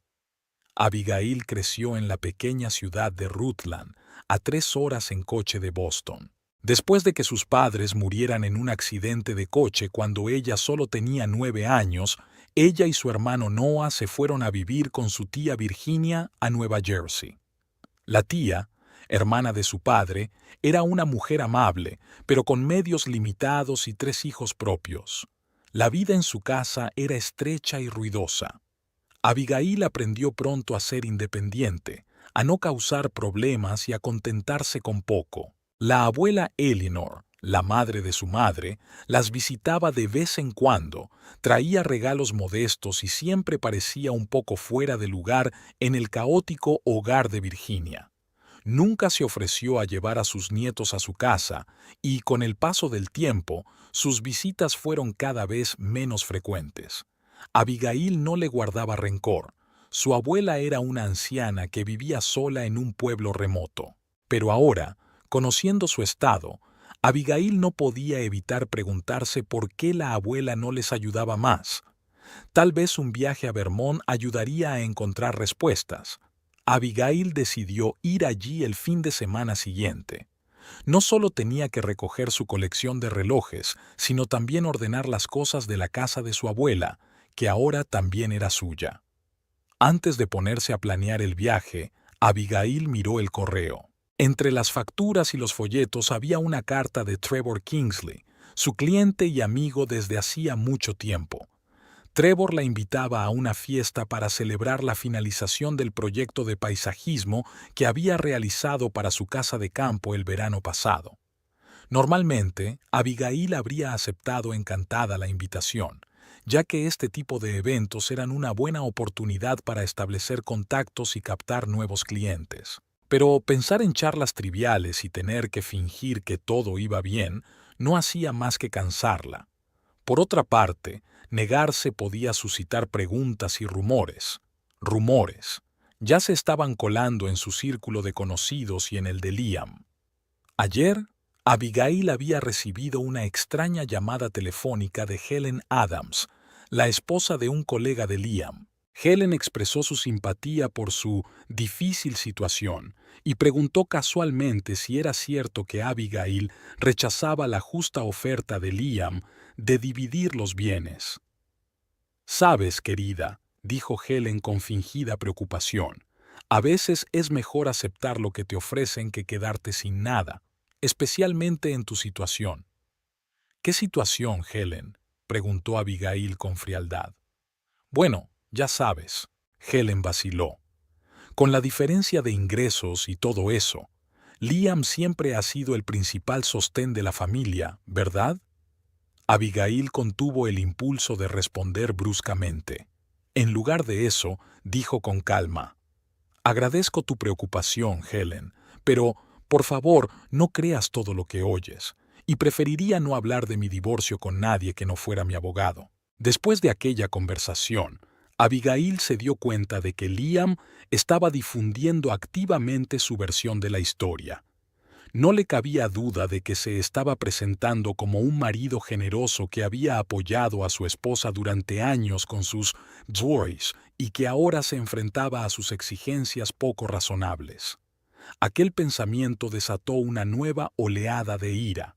Abigail creció en la pequeña ciudad de Rutland, a 3 horas en coche de Boston. Después de que sus padres murieran en un accidente de coche cuando ella solo tenía 9 años, ella y su hermano Noah se fueron a vivir con su tía Virginia a Nueva Jersey. La tía, hermana de su padre, era una mujer amable, pero con medios limitados y 3 hijos propios. La vida en su casa era estrecha y ruidosa. Abigail aprendió pronto a ser independiente, a no causar problemas y a contentarse con poco. La abuela Eleanor, la madre de su madre, las visitaba de vez en cuando, traía regalos modestos y siempre parecía un poco fuera de lugar en el caótico hogar de Virginia. Nunca se ofreció a llevar a sus nietos a su casa y, con el paso del tiempo, sus visitas fueron cada vez menos frecuentes. Abigail no le guardaba rencor. Su abuela era una anciana que vivía sola en un pueblo remoto. Pero ahora, conociendo su estado, Abigail no podía evitar preguntarse por qué la abuela no les ayudaba más. Tal vez un viaje a Vermont ayudaría a encontrar respuestas. Abigail decidió ir allí el fin de semana siguiente. No solo tenía que recoger su colección de relojes, sino también ordenar las cosas de la casa de su abuela, que ahora también era suya. Antes de ponerse a planear el viaje, Abigail miró el correo. Entre las facturas y los folletos había una carta de Trevor Kingsley, su cliente y amigo desde hacía mucho tiempo. Trevor la invitaba a una fiesta para celebrar la finalización del proyecto de paisajismo que había realizado para su casa de campo el verano pasado. Normalmente, Abigail habría aceptado encantada la invitación, ya que este tipo de eventos eran una buena oportunidad para establecer contactos y captar nuevos clientes. Pero pensar en charlas triviales y tener que fingir que todo iba bien no hacía más que cansarla. Por otra parte, negarse podía suscitar preguntas y rumores. Rumores. Ya se estaban colando en su círculo de conocidos y en el de Liam. Ayer, Abigail había recibido una extraña llamada telefónica de Helen Adams, la esposa de un colega de Liam. Helen expresó su simpatía por su difícil situación y preguntó casualmente si era cierto que Abigail rechazaba la justa oferta de Liam de dividir los bienes. «Sabes, querida», dijo Helen con fingida preocupación, «a veces es mejor aceptar lo que te ofrecen que quedarte sin nada, especialmente en tu situación». «¿Qué situación, Helen?», preguntó Abigail con frialdad. «Bueno, ya sabes», Helen vaciló. «Con la diferencia de ingresos y todo eso, Liam siempre ha sido el principal sostén de la familia, ¿verdad?». Abigail contuvo el impulso de responder bruscamente. En lugar de eso, dijo con calma: «Agradezco tu preocupación, Helen, pero, por favor, no creas todo lo que oyes, y preferiría no hablar de mi divorcio con nadie que no fuera mi abogado». Después de aquella conversación, Abigail se dio cuenta de que Liam estaba difundiendo activamente su versión de la historia. No le cabía duda de que se estaba presentando como un marido generoso que había apoyado a su esposa durante años con sus divorcios y que ahora se enfrentaba a sus exigencias poco razonables. Aquel pensamiento desató una nueva oleada de ira.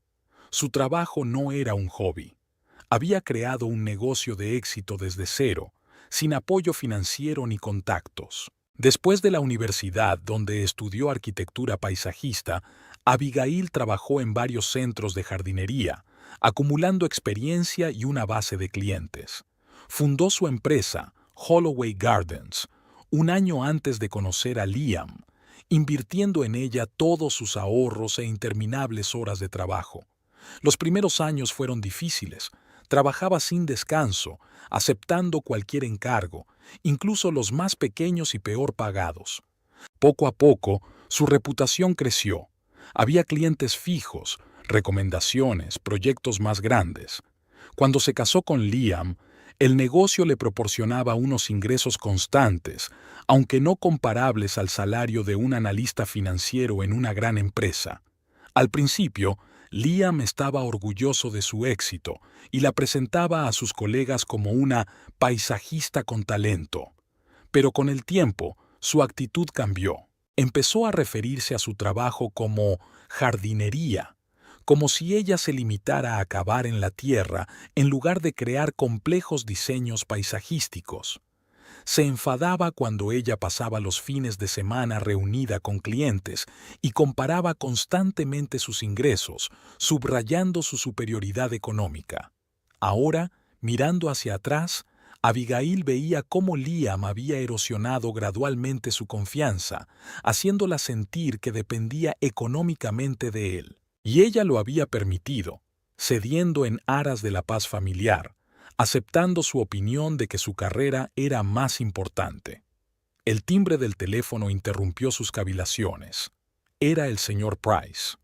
Su trabajo no era un hobby. Había creado un negocio de éxito desde cero, sin apoyo financiero ni contactos. Después de la universidad, donde estudió arquitectura paisajista, Abigail trabajó en varios centros de jardinería, acumulando experiencia y una base de clientes. Fundó su empresa, Holloway Gardens, un año antes de conocer a Liam, invirtiendo en ella todos sus ahorros e interminables horas de trabajo. Los primeros años fueron difíciles. Trabajaba sin descanso, aceptando cualquier encargo, incluso los más pequeños y peor pagados. Poco a poco, su reputación creció. Había clientes fijos, recomendaciones, proyectos más grandes. Cuando se casó con Liam, el negocio le proporcionaba unos ingresos constantes, aunque no comparables al salario de un analista financiero en una gran empresa. Al principio, Liam estaba orgulloso de su éxito y la presentaba a sus colegas como una paisajista con talento. Pero con el tiempo, su actitud cambió. Empezó a referirse a su trabajo como jardinería, como si ella se limitara a cavar en la tierra en lugar de crear complejos diseños paisajísticos. Se enfadaba cuando ella pasaba los fines de semana reunida con clientes y comparaba constantemente sus ingresos, subrayando su superioridad económica. Ahora, mirando hacia atrás, Abigail veía cómo Liam había erosionado gradualmente su confianza, haciéndola sentir que dependía económicamente de él. Y ella lo había permitido, cediendo en aras de la paz familiar, aceptando su opinión de que su carrera era más importante. El timbre del teléfono interrumpió sus cavilaciones. Era el señor Price.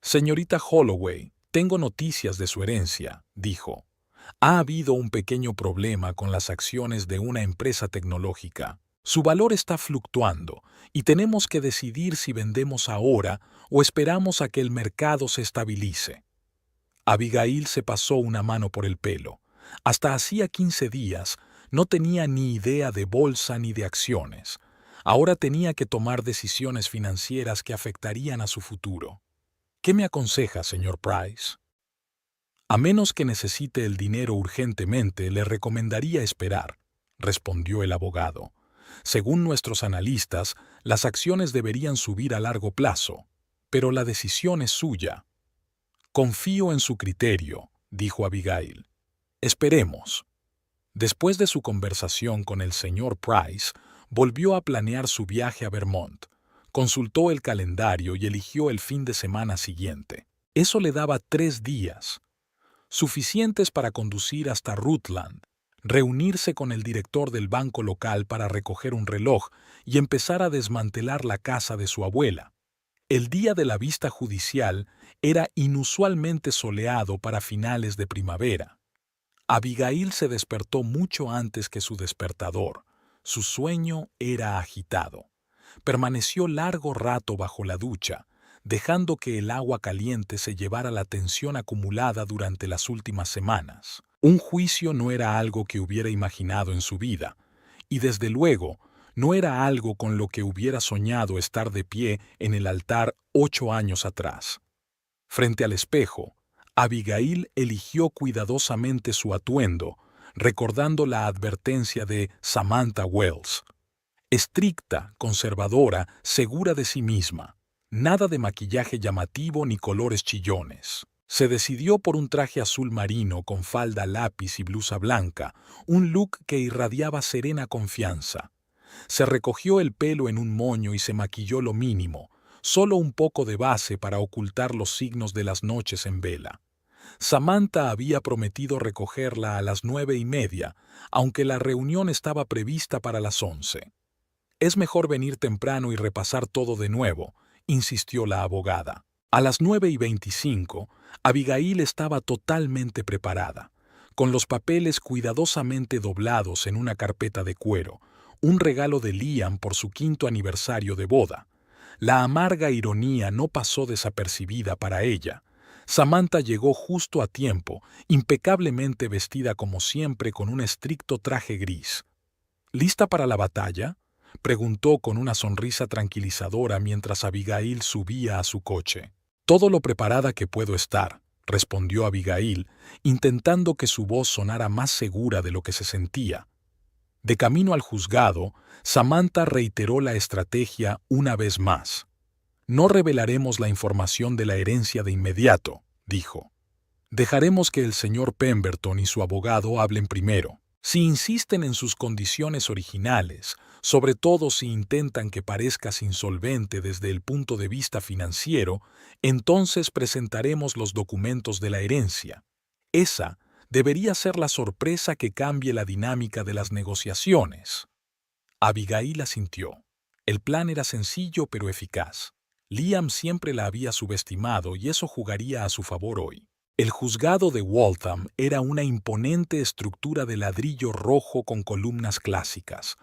«Señorita Holloway, tengo noticias de su herencia», dijo. «Ha habido un pequeño problema con las acciones de una empresa tecnológica. Su valor está fluctuando y tenemos que decidir si vendemos ahora o esperamos a que el mercado se estabilice». Abigail se pasó una mano por el pelo. Hasta hacía 15 días no tenía ni idea de bolsa ni de acciones. Ahora tenía que tomar decisiones financieras que afectarían a su futuro. «¿Qué me aconseja, señor Price?» «A menos que necesite el dinero urgentemente, le recomendaría esperar», respondió el abogado. «Según nuestros analistas, las acciones deberían subir a largo plazo, pero la decisión es suya». «Confío en su criterio», dijo Abigail. «Esperemos». Después de su conversación con el señor Price, volvió a planear su viaje a Vermont. Consultó el calendario y eligió el fin de semana siguiente. Eso le daba 3 días, suficientes para conducir hasta Rutland, reunirse con el director del banco local para recoger un reloj y empezar a desmantelar la casa de su abuela. El día de la vista judicial era inusualmente soleado para finales de primavera. Abigail se despertó mucho antes que su despertador. Su sueño era agitado. Permaneció largo rato bajo la ducha, dejando que el agua caliente se llevara la tensión acumulada durante las últimas semanas. Un juicio no era algo que hubiera imaginado en su vida, y desde luego no era algo con lo que hubiera soñado estar de pie en el altar 8 años atrás. Frente al espejo, Abigail eligió cuidadosamente su atuendo, recordando la advertencia de Samantha Wells. Estricta, conservadora, segura de sí misma. Nada de maquillaje llamativo ni colores chillones. Se decidió por un traje azul marino con falda lápiz y blusa blanca, un look que irradiaba serena confianza. Se recogió el pelo en un moño y se maquilló lo mínimo, solo un poco de base para ocultar los signos de las noches en vela. Samantha había prometido recogerla a las 9:30, aunque la reunión estaba prevista para las 11. «Es mejor venir temprano y repasar todo de nuevo», insistió la abogada. A las 9:25, Abigail estaba totalmente preparada, con los papeles cuidadosamente doblados en una carpeta de cuero, un regalo de Liam por su 5º aniversario de boda. La amarga ironía no pasó desapercibida para ella. Samantha llegó justo a tiempo, impecablemente vestida como siempre con un estricto traje gris. «¿Lista para la batalla?», preguntó con una sonrisa tranquilizadora mientras Abigail subía a su coche. «Todo lo preparada que puedo estar», respondió Abigail, intentando que su voz sonara más segura de lo que se sentía. De camino al juzgado, Samantha reiteró la estrategia una vez más. «No revelaremos la información de la herencia de inmediato», dijo. «Dejaremos que el señor Pemberton y su abogado hablen primero. Si insisten en sus condiciones originales, sobre todo si intentan que parezcas insolvente desde el punto de vista financiero, entonces presentaremos los documentos de la herencia. Esa debería ser la sorpresa que cambie la dinámica de las negociaciones. Abigail asintió. El plan era sencillo pero eficaz. Liam siempre la había subestimado y eso jugaría a su favor hoy. El juzgado de Waltham era una imponente estructura de ladrillo rojo con columnas clásicas.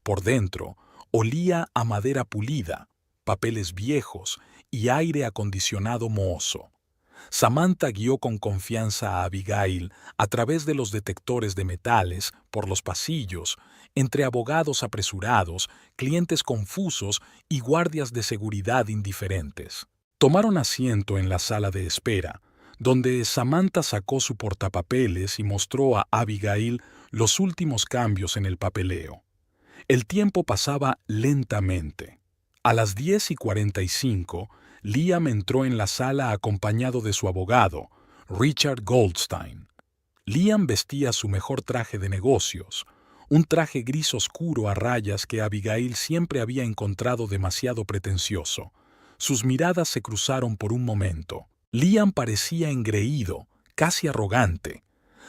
Por dentro, olía a madera pulida, papeles viejos y aire acondicionado mohoso. Samantha guió con confianza a Abigail a través de los detectores de metales, por los pasillos, entre abogados apresurados, clientes confusos y guardias de seguridad indiferentes. Tomaron asiento en la sala de espera, donde Samantha sacó su portapapeles y mostró a Abigail los últimos cambios en el papeleo. El tiempo pasaba lentamente. A las 10:45, Liam entró en la sala acompañado de su abogado, Richard Goldstein. Liam vestía su mejor traje de negocios, un traje gris oscuro a rayas que Abigail siempre había encontrado demasiado pretencioso. Sus miradas se cruzaron por un momento. Liam parecía engreído, casi arrogante.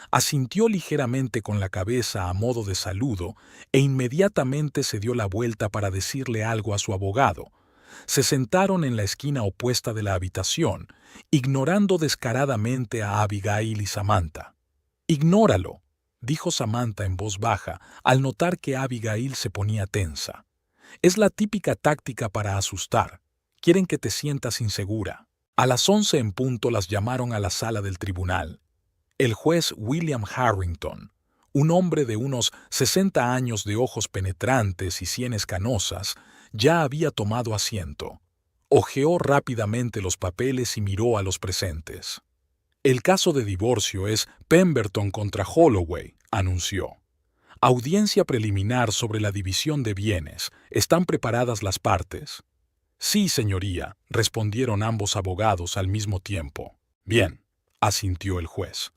Asintió ligeramente con la cabeza a modo de saludo e inmediatamente se dio la vuelta para decirle algo a su abogado. Se sentaron en la esquina opuesta de la habitación, ignorando descaradamente a Abigail y Samantha. «Ignóralo», dijo Samantha en voz baja, al notar que Abigail se ponía tensa. «Es la típica táctica para asustar. Quieren que te sientas insegura». A las 11 en punto las llamaron a la sala del tribunal. El juez William Harrington, un hombre de unos 60 años de ojos penetrantes y sienes canosas, ya había tomado asiento. Hojeó rápidamente los papeles y miró a los presentes. «El caso de divorcio es Pemberton contra Holloway», anunció. «Audiencia preliminar sobre la división de bienes. ¿Están preparadas las partes?» «Sí, señoría», respondieron ambos abogados al mismo tiempo. «Bien», asintió el juez.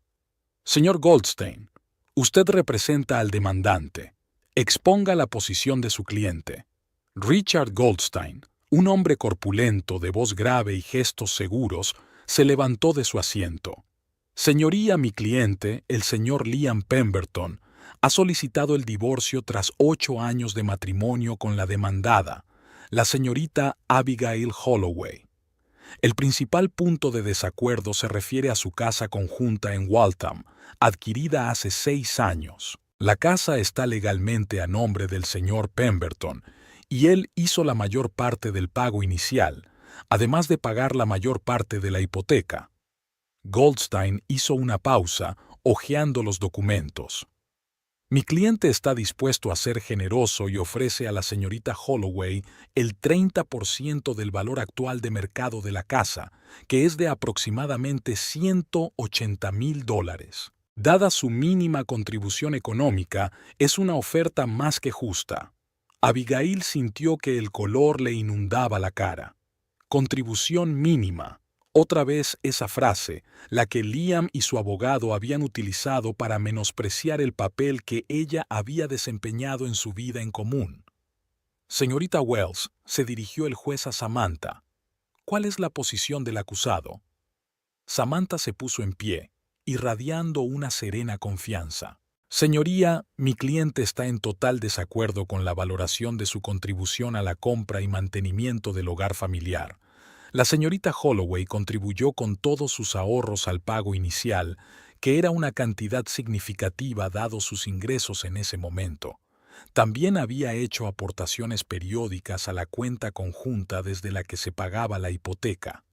«Señor Goldstein, usted representa al demandante. Exponga la posición de su cliente». Richard Goldstein, un hombre corpulento, de voz grave y gestos seguros, se levantó de su asiento. «Señoría, mi cliente, el señor Liam Pemberton, ha solicitado el divorcio tras 8 años de matrimonio con la demandada, la señorita Abigail Holloway. El principal punto de desacuerdo se refiere a su casa conjunta en Waltham, adquirida hace 6 años. La casa está legalmente a nombre del señor Pemberton, y él hizo la mayor parte del pago inicial, además de pagar la mayor parte de la hipoteca». Goldstein hizo una pausa, hojeando los documentos. «Mi cliente está dispuesto a ser generoso y ofrece a la señorita Holloway el 30% del valor actual de mercado de la casa, que es de aproximadamente $180,000. Dada su mínima contribución económica, es una oferta más que justa». Abigail sintió que el color le inundaba la cara. Contribución mínima. Otra vez esa frase, la que Liam y su abogado habían utilizado para menospreciar el papel que ella había desempeñado en su vida en común. «Señorita Wells», se dirigió el juez a Samantha, «¿cuál es la posición del acusado?» Samantha se puso en pie, irradiando una serena confianza. «Señoría, mi cliente está en total desacuerdo con la valoración de su contribución a la compra y mantenimiento del hogar familiar. La señorita Holloway contribuyó con todos sus ahorros al pago inicial, que era una cantidad significativa dados sus ingresos en ese momento. También había hecho aportaciones periódicas a la cuenta conjunta desde la que se pagaba la hipoteca».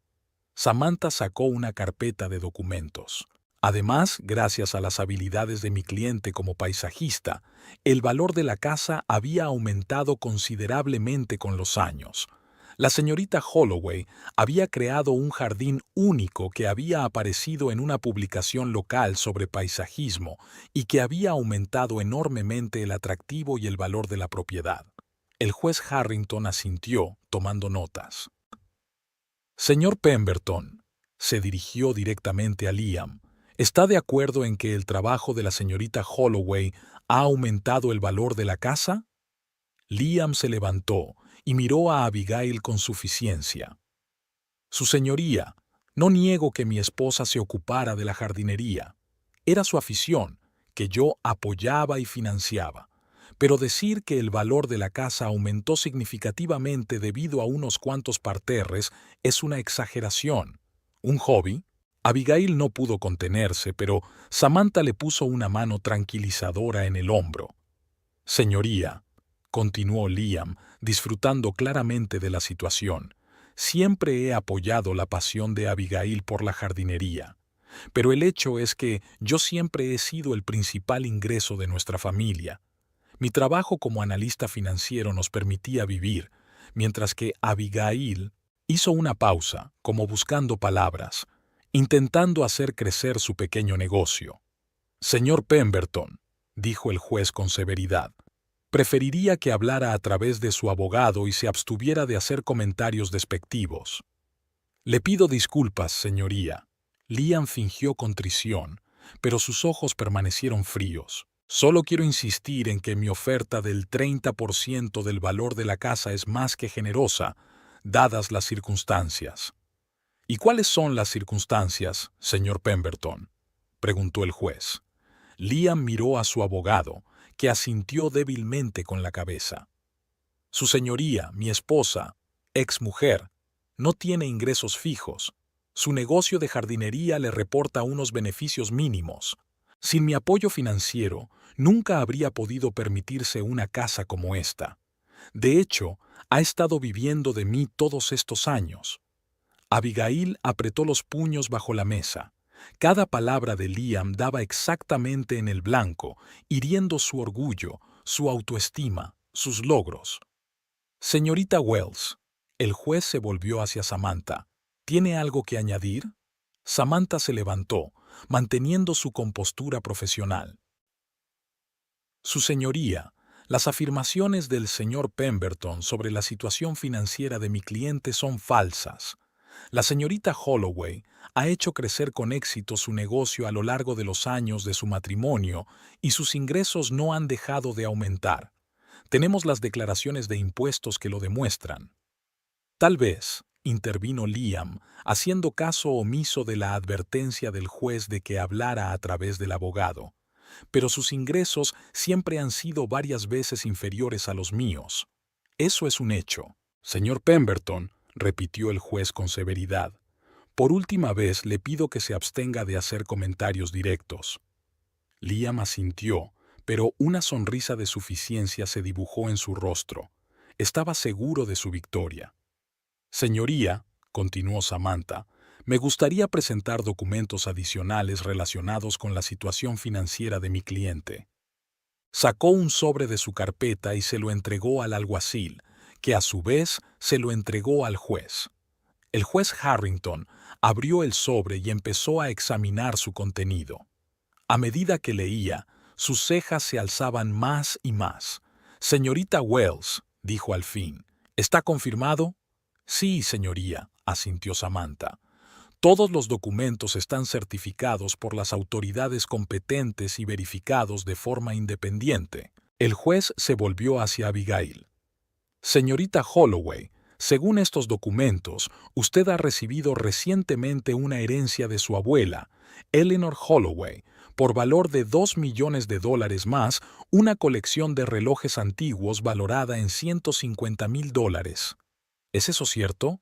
Samantha sacó una carpeta de documentos. «Además, gracias a las habilidades de mi cliente como paisajista, el valor de la casa había aumentado considerablemente con los años. La señorita Holloway había creado un jardín único que había aparecido en una publicación local sobre paisajismo y que había aumentado enormemente el atractivo y el valor de la propiedad». El juez Harrington asintió, tomando notas. «Señor Pemberton», se dirigió directamente a Liam, «¿está de acuerdo en que el trabajo de la señorita Holloway ha aumentado el valor de la casa?» Liam se levantó y miró a Abigail con suficiencia. Su señoría, no niego que mi esposa se ocupara de la jardinería. Era su afición, que yo apoyaba y financiaba. Pero decir que el valor de la casa aumentó significativamente debido a unos cuantos parterres es una exageración. ¿Un hobby? Abigail no pudo contenerse, pero Samantha le puso una mano tranquilizadora en el hombro. Señoría, continuó Liam, disfrutando claramente de la situación, siempre he apoyado la pasión de Abigail por la jardinería. Pero el hecho es que yo siempre he sido el principal ingreso de nuestra familia. Mi trabajo como analista financiero nos permitía vivir, mientras que Abigail hizo una pausa, como buscando palabras, intentando hacer crecer su pequeño negocio. Señor Pemberton, dijo el juez con severidad, preferiría que hablara a través de su abogado y se abstuviera de hacer comentarios despectivos. Le pido disculpas, señoría. Liam fingió contrición, pero sus ojos permanecieron fríos. Solo quiero insistir en que mi oferta del 30% del valor de la casa es más que generosa, dadas las circunstancias. ¿Y cuáles son las circunstancias, señor Pemberton?, preguntó el juez. Liam miró a su abogado, que asintió débilmente con la cabeza. Su señoría, mi esposa, exmujer, no tiene ingresos fijos. Su negocio de jardinería le reporta unos beneficios mínimos. Sin mi apoyo financiero, nunca habría podido permitirse una casa como esta. De hecho, ha estado viviendo de mí todos estos años. Abigail apretó los puños bajo la mesa. Cada palabra de Liam daba exactamente en el blanco, hiriendo su orgullo, su autoestima, sus logros. Señorita Wells, el juez se volvió hacia Samantha. ¿Tiene algo que añadir? Samantha se levantó, manteniendo su compostura profesional. Su señoría, las afirmaciones del señor Pemberton sobre la situación financiera de mi cliente son falsas. La señorita Holloway ha hecho crecer con éxito su negocio a lo largo de los años de su matrimonio y sus ingresos no han dejado de aumentar. Tenemos las declaraciones de impuestos que lo demuestran. Tal vez, intervino Liam, haciendo caso omiso de la advertencia del juez de que hablara a través del abogado. Pero sus ingresos siempre han sido varias veces inferiores a los míos. Eso es un hecho. Señor Pemberton, repitió el juez con severidad, por última vez le pido que se abstenga de hacer comentarios directos. Liam asintió, pero una sonrisa de suficiencia se dibujó en su rostro. Estaba seguro de su victoria. Señoría, continuó Samantha, me gustaría presentar documentos adicionales relacionados con la situación financiera de mi cliente. Sacó un sobre de su carpeta y se lo entregó al alguacil, que a su vez se lo entregó al juez. El juez Harrington abrió el sobre y empezó a examinar su contenido. A medida que leía, sus cejas se alzaban más y más. Señorita Wells, dijo al fin, ¿está confirmado? Sí, señoría, asintió Samantha. Todos los documentos están certificados por las autoridades competentes y verificados de forma independiente. El juez se volvió hacia Abigail. Señorita Holloway, según estos documentos, usted ha recibido recientemente una herencia de su abuela, Eleanor Holloway, por valor de $2 millones más, una colección de relojes antiguos valorada en $150,000. ¿Es eso cierto?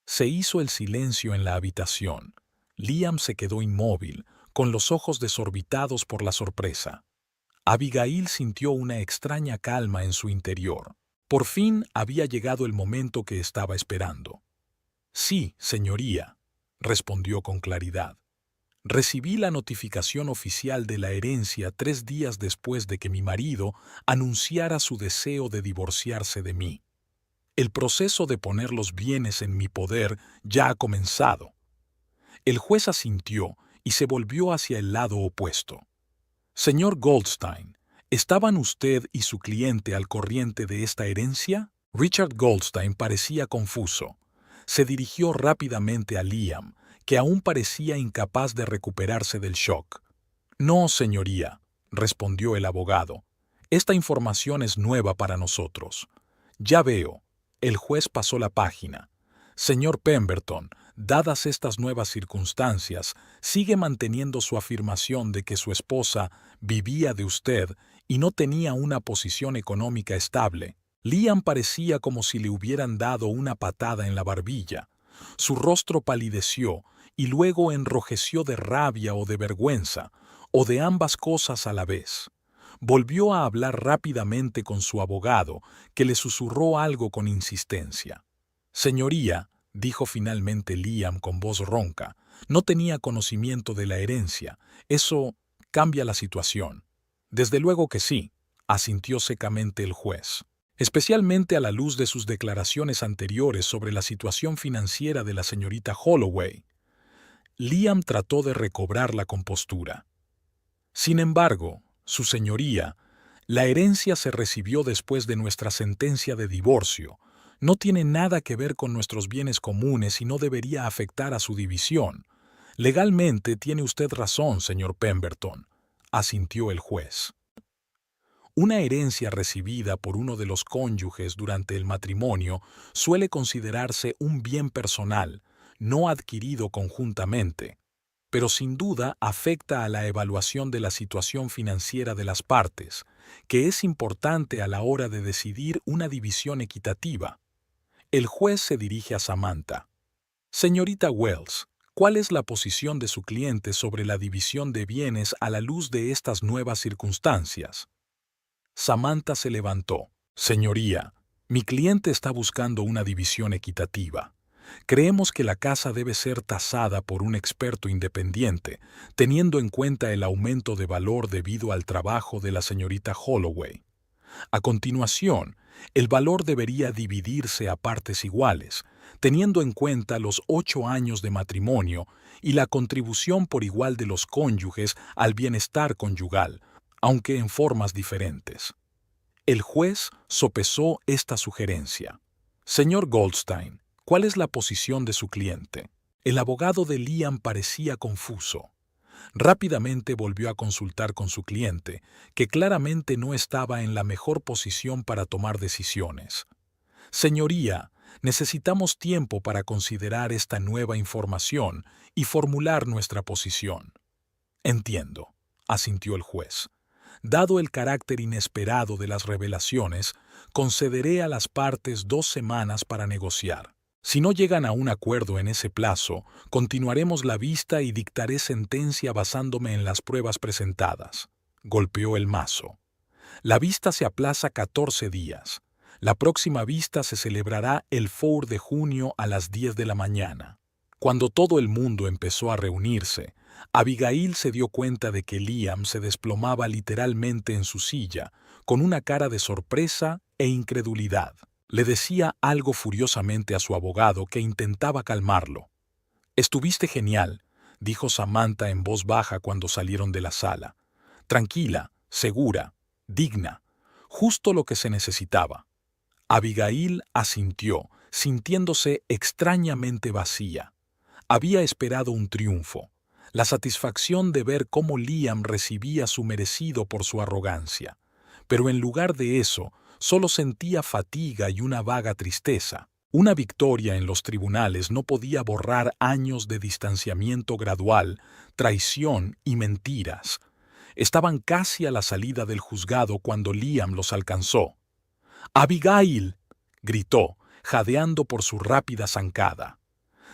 Se hizo el silencio en la habitación. Liam se quedó inmóvil, con los ojos desorbitados por la sorpresa. Abigail sintió una extraña calma en su interior. Por fin había llegado el momento que estaba esperando. Sí, señoría, respondió con claridad. Recibí la notificación oficial de la herencia 3 días después de que mi marido anunciara su deseo de divorciarse de mí. El proceso de poner los bienes en mi poder ya ha comenzado. El juez asintió y se volvió hacia el lado opuesto. Señor Goldstein, ¿estaban usted y su cliente al corriente de esta herencia? Richard Goldstein parecía confuso. Se dirigió rápidamente a Liam, que aún parecía incapaz de recuperarse del shock. No, señoría, respondió el abogado. Esta información es nueva para nosotros. Ya veo. El juez pasó la página. Señor Pemberton, dadas estas nuevas circunstancias, sigue manteniendo su afirmación de que su esposa vivía de usted y no tenía una posición económica estable. Liam parecía como si le hubieran dado una patada en la barbilla. Su rostro palideció y luego enrojeció de rabia o de vergüenza, o de ambas cosas a la vez. Volvió a hablar rápidamente con su abogado, que le susurró algo con insistencia. Señoría, dijo finalmente Liam con voz ronca, no tenía conocimiento de la herencia. Eso cambia la situación. Desde luego que sí, asintió secamente el juez. Especialmente a la luz de sus declaraciones anteriores sobre la situación financiera de la señorita Holloway. Liam trató de recobrar la compostura. Sin embargo, su señoría, la herencia se recibió después de nuestra sentencia de divorcio. No tiene nada que ver con nuestros bienes comunes y no debería afectar a su división. Legalmente tiene usted razón, señor Pemberton, asintió el juez. Una herencia recibida por uno de los cónyuges durante el matrimonio suele considerarse un bien personal, no adquirido conjuntamente, pero sin duda afecta a la evaluación de la situación financiera de las partes, que es importante a la hora de decidir una división equitativa. El juez se dirige a Samantha. Señorita Wells, ¿cuál es la posición de su cliente sobre la división de bienes a la luz de estas nuevas circunstancias? Samantha se levantó. Señoría, mi cliente está buscando una división equitativa. Creemos que la casa debe ser tasada por un experto independiente, teniendo en cuenta el aumento de valor debido al trabajo de la señorita Holloway. A continuación, el valor debería dividirse a partes iguales, teniendo en cuenta los 8 años de matrimonio y la contribución por igual de los cónyuges al bienestar conyugal, aunque en formas diferentes. El juez sopesó esta sugerencia. Señor Goldstein, ¿cuál es la posición de su cliente? El abogado de Liam parecía confuso. Rápidamente volvió a consultar con su cliente, que claramente no estaba en la mejor posición para tomar decisiones. Señoría, necesitamos tiempo para considerar esta nueva información y formular nuestra posición. Entiendo, asintió el juez. Dado el carácter inesperado de las revelaciones, concederé a las partes 2 semanas para negociar. Si no llegan a un acuerdo en ese plazo, continuaremos la vista y dictaré sentencia basándome en las pruebas presentadas. Golpeó el mazo. La vista se aplaza 14 días. La próxima vista se celebrará el 4 de junio a las 10 de la mañana. Cuando todo el mundo empezó a reunirse, Abigail se dio cuenta de que Liam se desplomaba literalmente en su silla, con una cara de sorpresa e incredulidad. Le decía algo furiosamente a su abogado que intentaba calmarlo. «Estuviste genial», dijo Samantha en voz baja cuando salieron de la sala. «Tranquila, segura, digna, justo lo que se necesitaba». Abigail asintió, sintiéndose extrañamente vacía. Había esperado un triunfo, la satisfacción de ver cómo Liam recibía su merecido por su arrogancia. Pero en lugar de eso, solo sentía fatiga y una vaga tristeza. Una victoria en los tribunales no podía borrar años de distanciamiento gradual, traición y mentiras. Estaban casi a la salida del juzgado cuando Liam los alcanzó. «¡Abigail!», gritó, jadeando por su rápida zancada.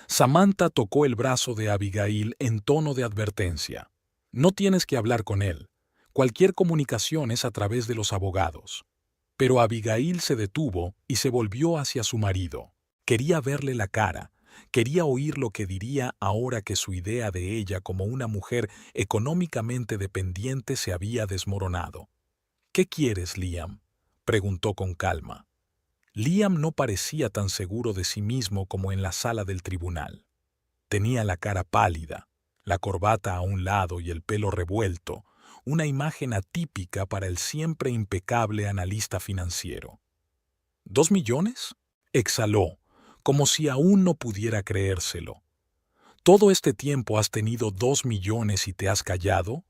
Samantha tocó el brazo de Abigail en tono de advertencia. «No tienes que hablar con él. Cualquier comunicación es a través de los abogados». Pero Abigail se detuvo y se volvió hacia su marido. Quería verle la cara, quería oír lo que diría ahora que su idea de ella como una mujer económicamente dependiente se había desmoronado. «¿Qué quieres, Liam?», preguntó con calma. Liam no parecía tan seguro de sí mismo como en la sala del tribunal. Tenía la cara pálida, la corbata a un lado y el pelo revuelto, una imagen atípica para el siempre impecable analista financiero. «¿2 millones?», exhaló, como si aún no pudiera creérselo. «¿Todo este tiempo has tenido 2 millones y te has callado?».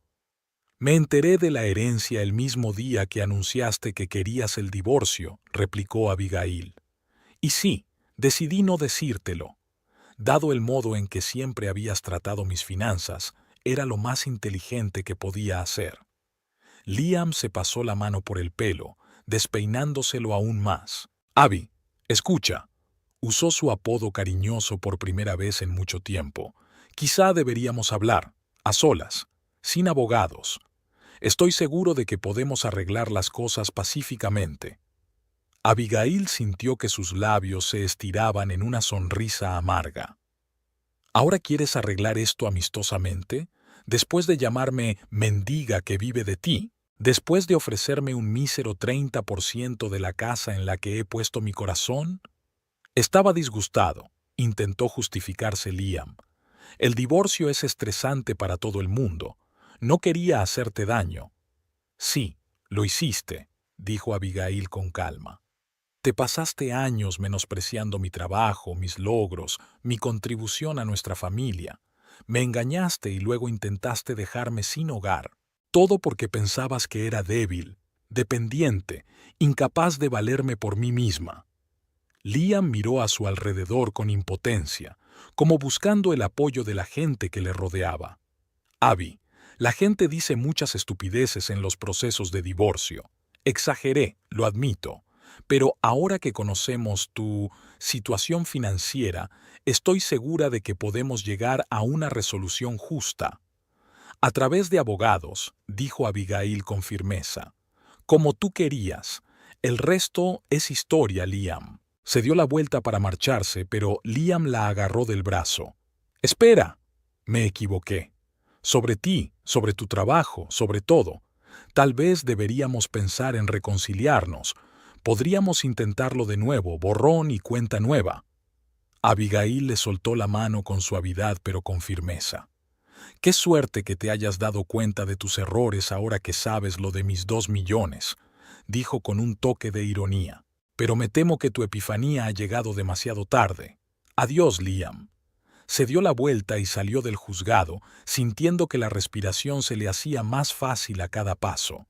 Me enteré de la herencia el mismo día que anunciaste que querías el divorcio, replicó Abigail. Y sí, decidí no decírtelo. Dado el modo en que siempre habías tratado mis finanzas, era lo más inteligente que podía hacer. Liam se pasó la mano por el pelo, despeinándoselo aún más. Abby, escucha. Usó su apodo cariñoso por primera vez en mucho tiempo. Quizá deberíamos hablar, a solas, sin abogados. Estoy seguro de que podemos arreglar las cosas pacíficamente. Abigail sintió que sus labios se estiraban en una sonrisa amarga. ¿Ahora quieres arreglar esto amistosamente? Después de llamarme mendiga que vive de ti, después de ofrecerme un mísero 30% de la casa en la que he puesto mi corazón. Estaba disgustado, intentó justificarse Liam. El divorcio es estresante para todo el mundo. No quería hacerte daño. Sí, lo hiciste, dijo Abigail con calma. Te pasaste años menospreciando mi trabajo, mis logros, mi contribución a nuestra familia. Me engañaste y luego intentaste dejarme sin hogar. Todo porque pensabas que era débil, dependiente, incapaz de valerme por mí misma. Liam miró a su alrededor con impotencia, como buscando el apoyo de la gente que le rodeaba. Abby, la gente dice muchas estupideces en los procesos de divorcio. Exageré, lo admito, pero ahora que conocemos tu situación financiera, estoy segura de que podemos llegar a una resolución justa. A través de abogados, dijo Abigail con firmeza. Como tú querías. El resto es historia, Liam. Se dio la vuelta para marcharse, pero Liam la agarró del brazo. Espera. Me equivoqué. Sobre ti, sobre tu trabajo, sobre todo. Tal vez deberíamos pensar en reconciliarnos. Podríamos intentarlo de nuevo, borrón y cuenta nueva. Abigail le soltó la mano con suavidad pero con firmeza. Qué suerte que te hayas dado cuenta de tus errores ahora que sabes lo de mis 2 millones, dijo con un toque de ironía. Pero me temo que tu epifanía ha llegado demasiado tarde. Adiós, Liam. Se dio la vuelta y salió del juzgado, sintiendo que la respiración se le hacía más fácil a cada paso.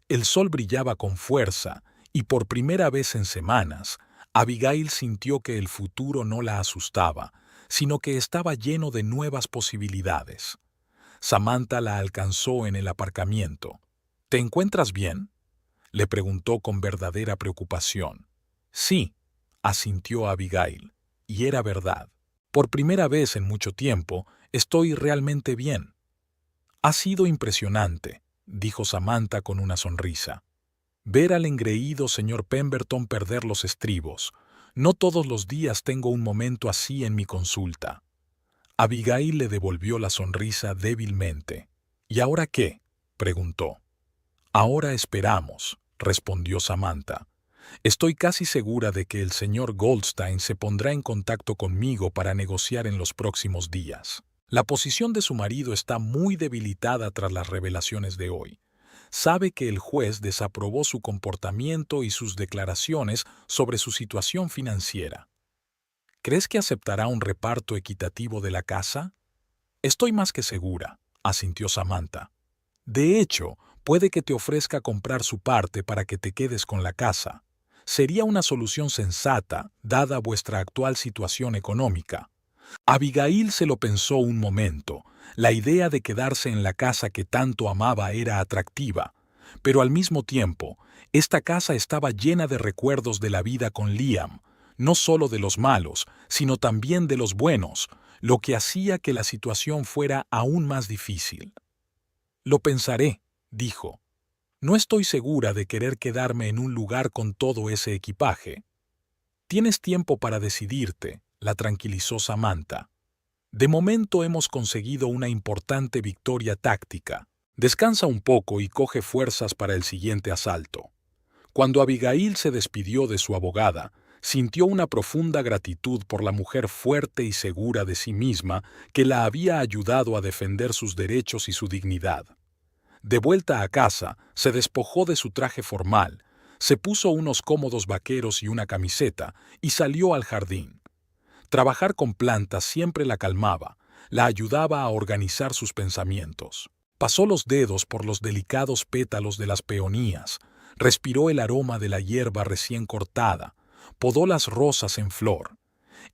El sol brillaba con fuerza, y por primera vez en semanas, Abigail sintió que el futuro no la asustaba, sino que estaba lleno de nuevas posibilidades. Samantha la alcanzó en el aparcamiento. ¿Te encuentras bien?, le preguntó con verdadera preocupación. Sí, asintió Abigail, y era verdad. Por primera vez en mucho tiempo, estoy realmente bien. Ha sido impresionante, dijo Samantha con una sonrisa. Ver al engreído señor Pemberton perder los estribos. No todos los días tengo un momento así en mi consulta. Abigail le devolvió la sonrisa débilmente. ¿Y ahora qué?, preguntó. Ahora esperamos, respondió Samantha. Estoy casi segura de que el señor Goldstein se pondrá en contacto conmigo para negociar en los próximos días. La posición de su marido está muy debilitada tras las revelaciones de hoy. Sabe que el juez desaprobó su comportamiento y sus declaraciones sobre su situación financiera. ¿Crees que aceptará un reparto equitativo de la casa? Estoy más que segura, asintió Samantha. De hecho, puede que te ofrezca comprar su parte para que te quedes con la casa. Sería una solución sensata, dada vuestra actual situación económica. Abigail se lo pensó un momento. La idea de quedarse en la casa que tanto amaba era atractiva, pero al mismo tiempo, esta casa estaba llena de recuerdos de la vida con Liam, no solo de los malos, sino también de los buenos, lo que hacía que la situación fuera aún más difícil. Lo pensaré, dijo. No estoy segura de querer quedarme en un lugar con todo ese equipaje. Tienes tiempo para decidirte, la tranquilizó Samantha. De momento hemos conseguido una importante victoria táctica. Descansa un poco y coge fuerzas para el siguiente asalto. Cuando Abigail se despidió de su abogada, sintió una profunda gratitud por la mujer fuerte y segura de sí misma que la había ayudado a defender sus derechos y su dignidad. De vuelta a casa, se despojó de su traje formal, se puso unos cómodos vaqueros y una camiseta y salió al jardín. Trabajar con plantas siempre la calmaba, la ayudaba a organizar sus pensamientos. Pasó los dedos por los delicados pétalos de las peonías, respiró el aroma de la hierba recién cortada, podó las rosas en flor.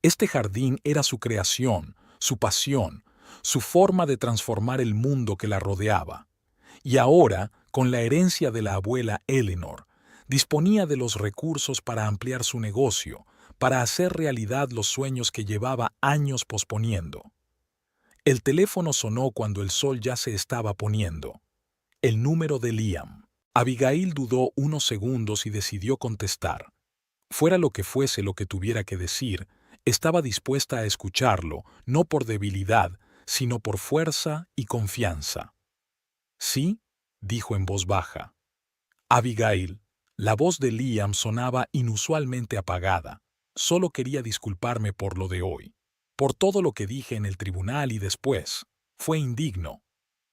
Este jardín era su creación, su pasión, su forma de transformar el mundo que la rodeaba. Y ahora, con la herencia de la abuela Eleanor, disponía de los recursos para ampliar su negocio, para hacer realidad los sueños que llevaba años posponiendo. El teléfono sonó cuando el sol ya se estaba poniendo. El número de Liam. Abigail dudó unos segundos y decidió contestar. Fuera lo que fuese lo que tuviera que decir, estaba dispuesta a escucharlo, no por debilidad, sino por fuerza y confianza. «Sí», dijo en voz baja. «Abigail». La voz de Liam sonaba inusualmente apagada. «Solo quería disculparme por lo de hoy. Por todo lo que dije en el tribunal y después. Fue indigno».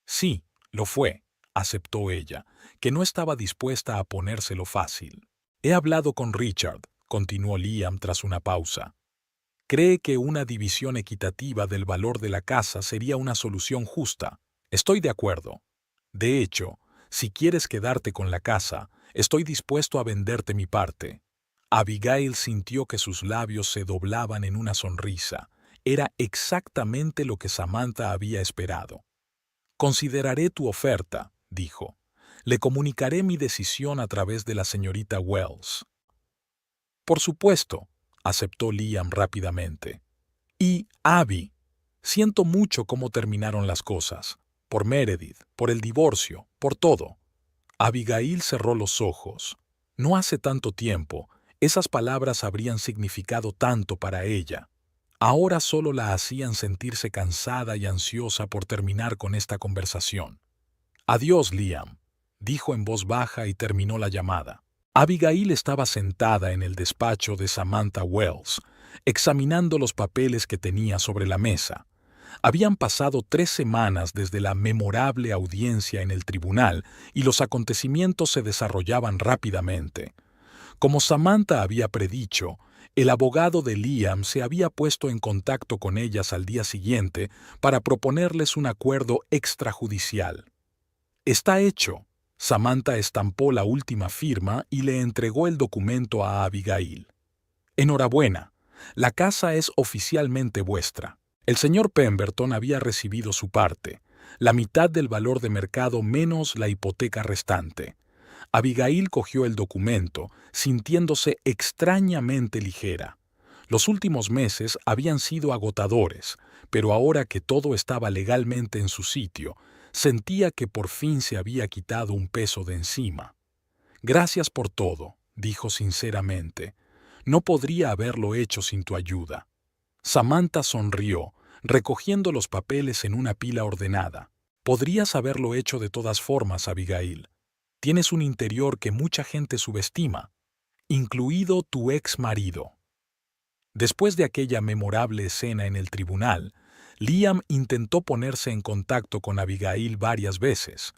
«Sí, lo fue», aceptó ella, que no estaba dispuesta a ponérselo fácil. «He hablado con Richard», continuó Liam tras una pausa. «Cree que una división equitativa del valor de la casa sería una solución justa. Estoy de acuerdo. De hecho, si quieres quedarte con la casa, estoy dispuesto a venderte mi parte». Abigail sintió que sus labios se doblaban en una sonrisa. Era exactamente lo que Samantha había esperado. «Consideraré tu oferta», dijo. «Le comunicaré mi decisión a través de la señorita Wells». «Por supuesto», aceptó Liam rápidamente. «Y, Abby, siento mucho cómo terminaron las cosas. Por Meredith, por el divorcio, por todo». Abigail cerró los ojos. No hace tanto tiempo, esas palabras habrían significado tanto para ella. Ahora solo la hacían sentirse cansada y ansiosa por terminar con esta conversación. «Adiós, Liam», dijo en voz baja y terminó la llamada. Abigail estaba sentada en el despacho de Samantha Wells, examinando los papeles que tenía sobre la mesa. Habían pasado 3 semanas desde la memorable audiencia en el tribunal y los acontecimientos se desarrollaban rápidamente. Como Samantha había predicho, el abogado de Liam se había puesto en contacto con ellas al día siguiente para proponerles un acuerdo extrajudicial. «Está hecho». Samantha estampó la última firma y le entregó el documento a Abigail. «Enhorabuena, la casa es oficialmente vuestra». El señor Pemberton había recibido su parte, la mitad del valor de mercado menos la hipoteca restante. Abigail cogió el documento, sintiéndose extrañamente ligera. Los últimos meses habían sido agotadores, pero ahora que todo estaba legalmente en su sitio, sentía que por fin se había quitado un peso de encima. «Gracias por todo», dijo sinceramente. «No podría haberlo hecho sin tu ayuda». Samantha sonrió, recogiendo los papeles en una pila ordenada. «Podrías haberlo hecho de todas formas, Abigail. Tienes un interior que mucha gente subestima, incluido tu ex marido». Después de aquella memorable escena en el tribunal, Liam intentó ponerse en contacto con Abigail varias veces.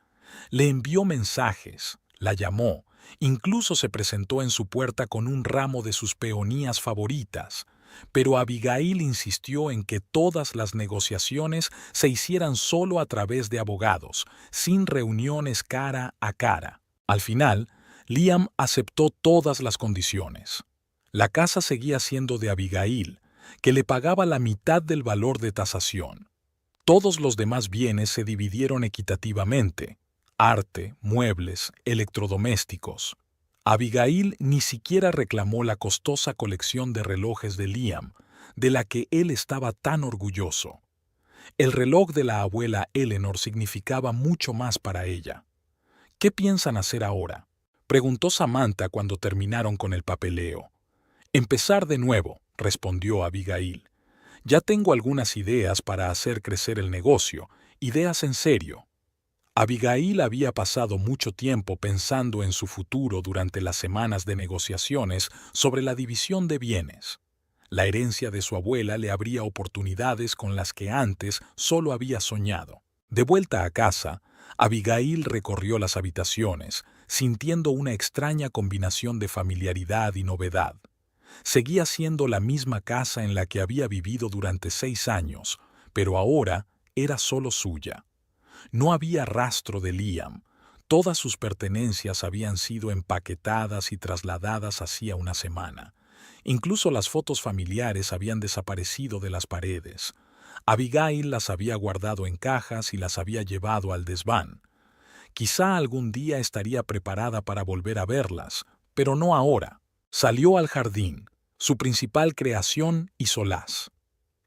Le envió mensajes, la llamó, incluso se presentó en su puerta con un ramo de sus peonías favoritas. Pero Abigail insistió en que todas las negociaciones se hicieran solo a través de abogados, sin reuniones cara a cara. Al final, Liam aceptó todas las condiciones. La casa seguía siendo de Abigail, que le pagaba la mitad del valor de tasación. Todos los demás bienes se dividieron equitativamente: arte, muebles, electrodomésticos. Abigail ni siquiera reclamó la costosa colección de relojes de Liam, de la que él estaba tan orgulloso. El reloj de la abuela Eleanor significaba mucho más para ella. «¿Qué piensan hacer ahora?», preguntó Samantha cuando terminaron con el papeleo. «Empezar de nuevo», respondió Abigail. «Ya tengo algunas ideas para hacer crecer el negocio, ideas en serio». Abigail había pasado mucho tiempo pensando en su futuro durante las semanas de negociaciones sobre la división de bienes. La herencia de su abuela le abría oportunidades con las que antes solo había soñado. De vuelta a casa, Abigail recorrió las habitaciones, sintiendo una extraña combinación de familiaridad y novedad. Seguía siendo la misma casa en la que había vivido durante 6 años, pero ahora era solo suya. No había rastro de Liam. Todas sus pertenencias habían sido empaquetadas y trasladadas hacía una semana. Incluso las fotos familiares habían desaparecido de las paredes. Abigail las había guardado en cajas y las había llevado al desván. Quizá algún día estaría preparada para volver a verlas, pero no ahora. Salió al jardín, su principal creación y solaz.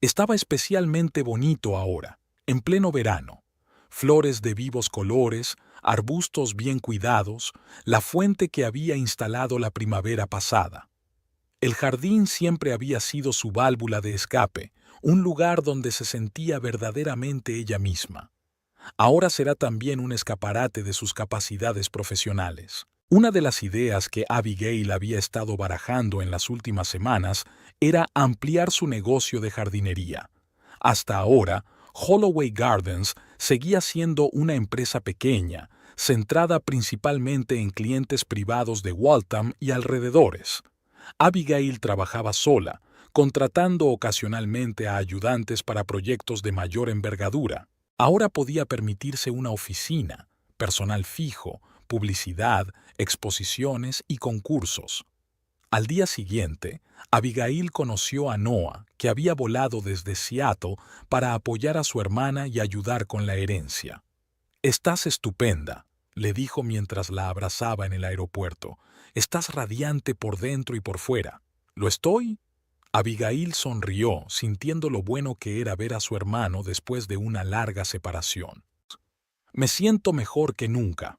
Estaba especialmente bonito ahora, en pleno verano. Flores de vivos colores, arbustos bien cuidados, la fuente que había instalado la primavera pasada. El jardín siempre había sido su válvula de escape, un lugar donde se sentía verdaderamente ella misma. Ahora será también un escaparate de sus capacidades profesionales. Una de las ideas que Abigail había estado barajando en las últimas semanas era ampliar su negocio de jardinería. Hasta ahora, Holloway Gardens seguía siendo una empresa pequeña, centrada principalmente en clientes privados de Waltham y alrededores. Abigail trabajaba sola, contratando ocasionalmente a ayudantes para proyectos de mayor envergadura. Ahora podía permitirse una oficina, personal fijo, publicidad, exposiciones y concursos. Al día siguiente, Abigail conoció a Noah, que había volado desde Seattle para apoyar a su hermana y ayudar con la herencia. «Estás estupenda», le dijo mientras la abrazaba en el aeropuerto. «Estás radiante por dentro y por fuera». «¿Lo estoy?» Abigail sonrió, sintiendo lo bueno que era ver a su hermano después de una larga separación. «Me siento mejor que nunca».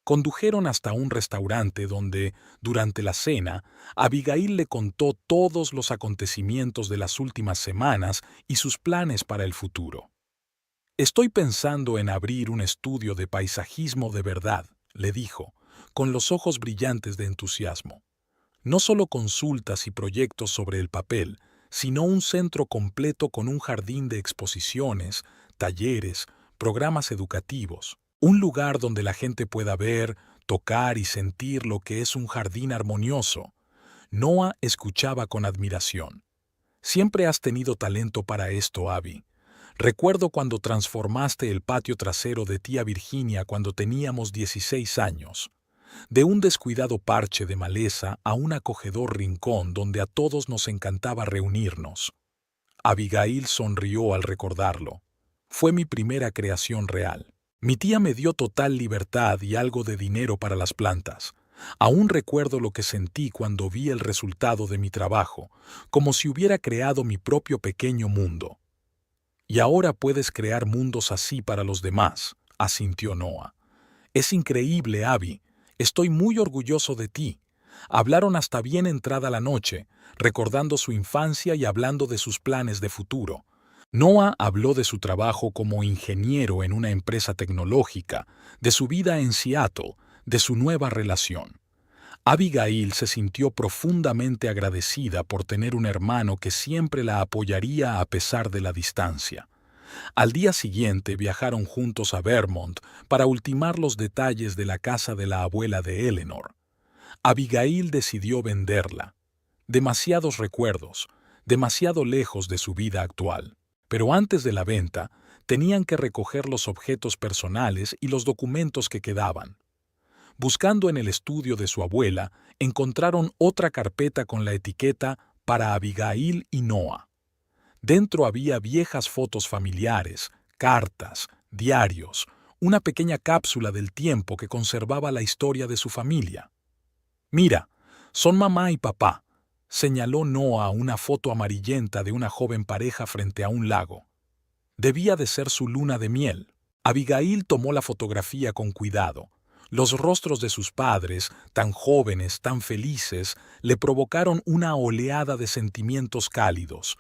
Condujeron hasta un restaurante donde, durante la cena, Abigail le contó todos los acontecimientos de las últimas semanas y sus planes para el futuro. «Estoy pensando en abrir un estudio de paisajismo de verdad», le dijo, con los ojos brillantes de entusiasmo. «No solo consultas y proyectos sobre el papel, sino un centro completo con un jardín de exposiciones, talleres, programas educativos. Un lugar donde la gente pueda ver, tocar y sentir lo que es un jardín armonioso». Noah escuchaba con admiración. «Siempre has tenido talento para esto, Abby. Recuerdo cuando transformaste el patio trasero de tía Virginia cuando teníamos 16 años. De un descuidado parche de maleza a un acogedor rincón donde a todos nos encantaba reunirnos». Abigail sonrió al recordarlo. «Fue mi primera creación real. Mi tía me dio total libertad y algo de dinero para las plantas. Aún recuerdo lo que sentí cuando vi el resultado de mi trabajo, como si hubiera creado mi propio pequeño mundo». «Y ahora puedes crear mundos así para los demás», asintió Noah. «Es increíble, Abby. Estoy muy orgulloso de ti». Hablaron hasta bien entrada la noche, recordando su infancia y hablando de sus planes de futuro. Noah habló de su trabajo como ingeniero en una empresa tecnológica, de su vida en Seattle, de su nueva relación. Abigail se sintió profundamente agradecida por tener un hermano que siempre la apoyaría a pesar de la distancia. Al día siguiente viajaron juntos a Vermont para ultimar los detalles de la casa de la abuela de Eleanor. Abigail decidió venderla. Demasiados recuerdos, demasiado lejos de su vida actual. Pero antes de la venta, tenían que recoger los objetos personales y los documentos que quedaban. Buscando en el estudio de su abuela, encontraron otra carpeta con la etiqueta «Para Abigail y Noah». Dentro había viejas fotos familiares, cartas, diarios, una pequeña cápsula del tiempo que conservaba la historia de su familia. «Mira, son mamá y papá», señaló Noah una foto amarillenta de una joven pareja frente a un lago. Debía de ser su luna de miel. Abigail tomó la fotografía con cuidado. Los rostros de sus padres, tan jóvenes, tan felices, le provocaron una oleada de sentimientos cálidos.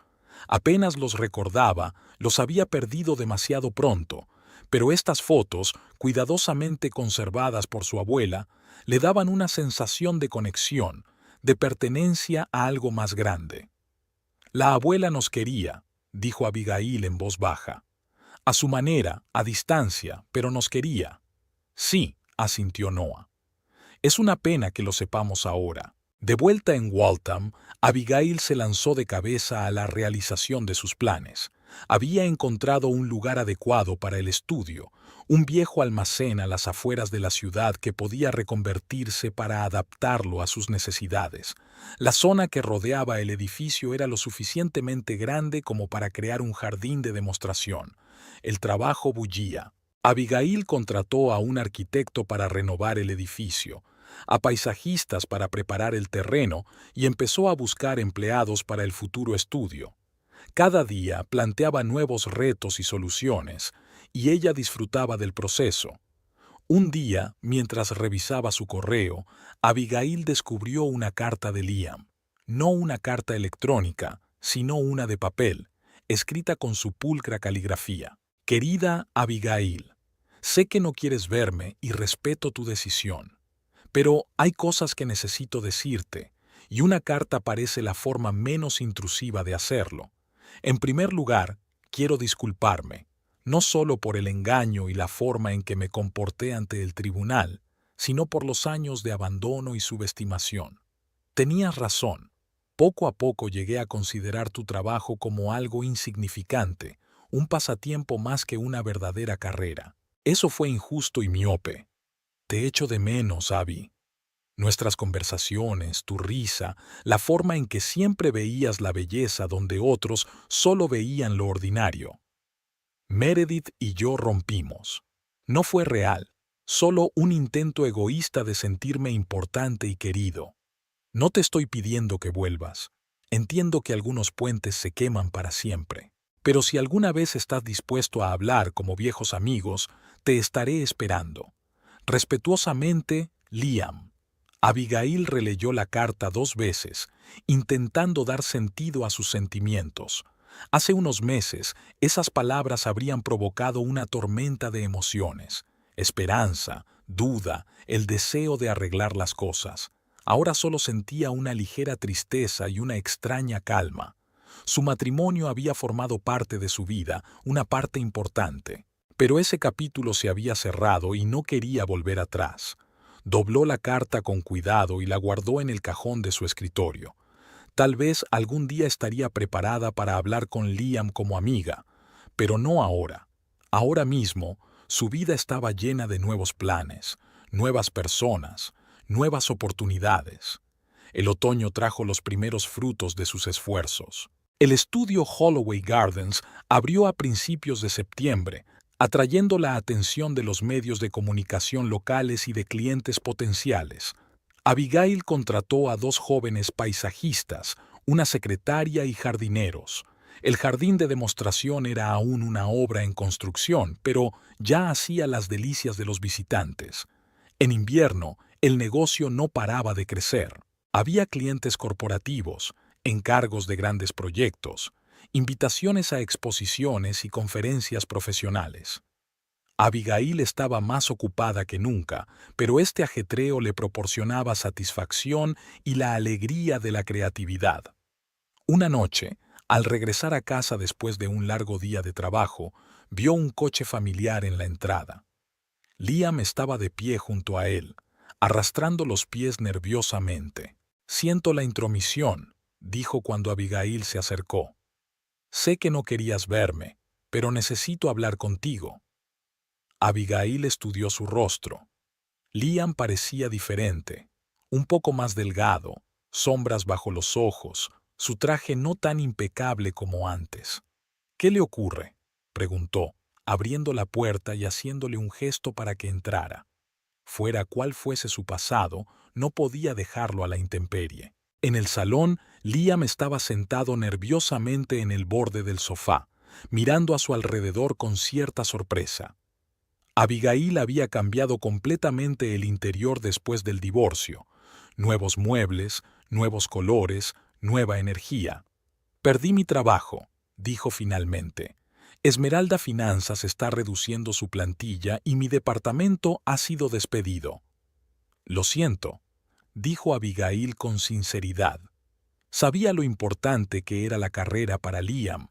Apenas los recordaba, los había perdido demasiado pronto, pero estas fotos, cuidadosamente conservadas por su abuela, le daban una sensación de conexión, de pertenencia a algo más grande. «La abuela nos quería», dijo Abigail en voz baja. «A su manera, a distancia, pero nos quería». «Sí», asintió Noah. «Es una pena que lo sepamos ahora». De vuelta en Waltham, Abigail se lanzó de cabeza a la realización de sus planes. Había encontrado un lugar adecuado para el estudio, un viejo almacén a las afueras de la ciudad que podía reconvertirse para adaptarlo a sus necesidades. La zona que rodeaba el edificio era lo suficientemente grande como para crear un jardín de demostración. El trabajo bullía. Abigail contrató a un arquitecto para renovar el edificio, a paisajistas para preparar el terreno y empezó a buscar empleados para el futuro estudio. Cada día planteaba nuevos retos y soluciones, y ella disfrutaba del proceso. Un día, mientras revisaba su correo, Abigail descubrió una carta de Liam. No una carta electrónica, sino una de papel, escrita con su pulcra caligrafía. Querida Abigail, sé que no quieres verme y respeto tu decisión, pero hay cosas que necesito decirte, y una carta parece la forma menos intrusiva de hacerlo. En primer lugar, quiero disculparme, no solo por el engaño y la forma en que me comporté ante el tribunal, sino por los años de abandono y subestimación. Tenías razón. Poco a poco llegué a considerar tu trabajo como algo insignificante, un pasatiempo más que una verdadera carrera. Eso fue injusto y miope. Te echo de menos, Abby. Nuestras conversaciones, tu risa, la forma en que siempre veías la belleza donde otros solo veían lo ordinario. Meredith y yo rompimos. No fue real, solo un intento egoísta de sentirme importante y querido. No te estoy pidiendo que vuelvas. Entiendo que algunos puentes se queman para siempre. Pero si alguna vez estás dispuesto a hablar como viejos amigos, te estaré esperando. Respetuosamente, Liam. Abigail releyó la carta 2 veces, intentando dar sentido a sus sentimientos. Hace unos meses, esas palabras habrían provocado una tormenta de emociones. Esperanza, duda, el deseo de arreglar las cosas. Ahora solo sentía una ligera tristeza y una extraña calma. Su matrimonio había formado parte de su vida, una parte importante. Pero ese capítulo se había cerrado y no quería volver atrás. Dobló la carta con cuidado y la guardó en el cajón de su escritorio. Tal vez algún día estaría preparada para hablar con Liam como amiga, pero no ahora. Ahora mismo, su vida estaba llena de nuevos planes, nuevas personas, nuevas oportunidades. El otoño trajo los primeros frutos de sus esfuerzos. El estudio Holloway Gardens abrió a principios de septiembre, atrayendo la atención de los medios de comunicación locales y de clientes potenciales. Abigail contrató a 2 jóvenes paisajistas, una secretaria y jardineros. El jardín de demostración era aún una obra en construcción, pero ya hacía las delicias de los visitantes. En invierno, el negocio no paraba de crecer. Había clientes corporativos, encargos de grandes proyectos, invitaciones a exposiciones y conferencias profesionales. Abigail estaba más ocupada que nunca, pero este ajetreo le proporcionaba satisfacción y la alegría de la creatividad. Una noche, al regresar a casa después de un largo día de trabajo, vio un coche familiar en la entrada. Liam estaba de pie junto a él, arrastrando los pies nerviosamente. «Siento la intromisión», dijo cuando Abigail se acercó. «Sé que no querías verme, pero necesito hablar contigo». Abigail estudió su rostro. Liam parecía diferente, un poco más delgado, sombras bajo los ojos, su traje no tan impecable como antes. «¿Qué le ocurre?», preguntó, abriendo la puerta y haciéndole un gesto para que entrara. Fuera cual fuese su pasado, no podía dejarlo a la intemperie. En el salón, Liam estaba sentado nerviosamente en el borde del sofá, mirando a su alrededor con cierta sorpresa. Abigail había cambiado completamente el interior después del divorcio. Nuevos muebles, nuevos colores, nueva energía. «Perdí mi trabajo», dijo finalmente. «Esmeralda Finanzas está reduciendo su plantilla y mi departamento ha sido despedido». «Lo siento», dijo Abigail con sinceridad. Sabía lo importante que era la carrera para Liam,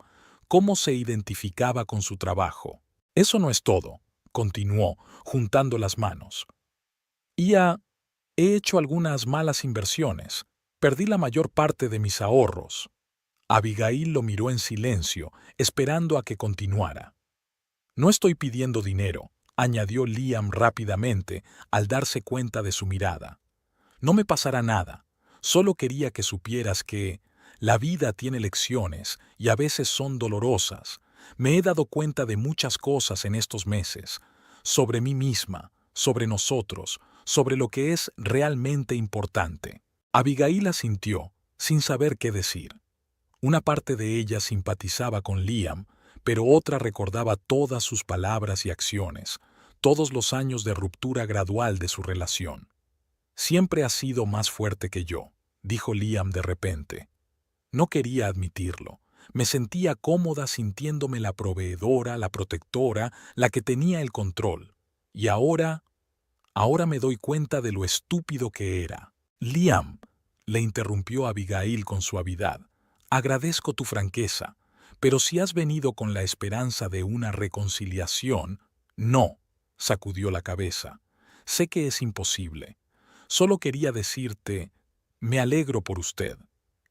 cómo se identificaba con su trabajo. «Eso no es todo», continuó, juntando las manos. «He hecho algunas malas inversiones. Perdí la mayor parte de mis ahorros». Abigail lo miró en silencio, esperando a que continuara. «No estoy pidiendo dinero», añadió Liam rápidamente al darse cuenta de su mirada. No me pasará nada. Solo quería que supieras que la vida tiene lecciones y a veces son dolorosas. Me he dado cuenta de muchas cosas en estos meses, sobre mí misma, sobre nosotros, sobre lo que es realmente importante. Abigail asintió, sin saber qué decir. Una parte de ella simpatizaba con Liam, pero otra recordaba todas sus palabras y acciones, todos los años de ruptura gradual de su relación. Siempre has sido más fuerte que yo, dijo Liam de repente. No quería admitirlo. Me sentía cómoda sintiéndome la proveedora, la protectora, la que tenía el control. Y ahora me doy cuenta de lo estúpido que era. Liam, le interrumpió Abigail con suavidad, agradezco tu franqueza, pero si has venido con la esperanza de una reconciliación, no, sacudió la cabeza. Sé que es imposible. Solo quería decirte, me alegro por usted.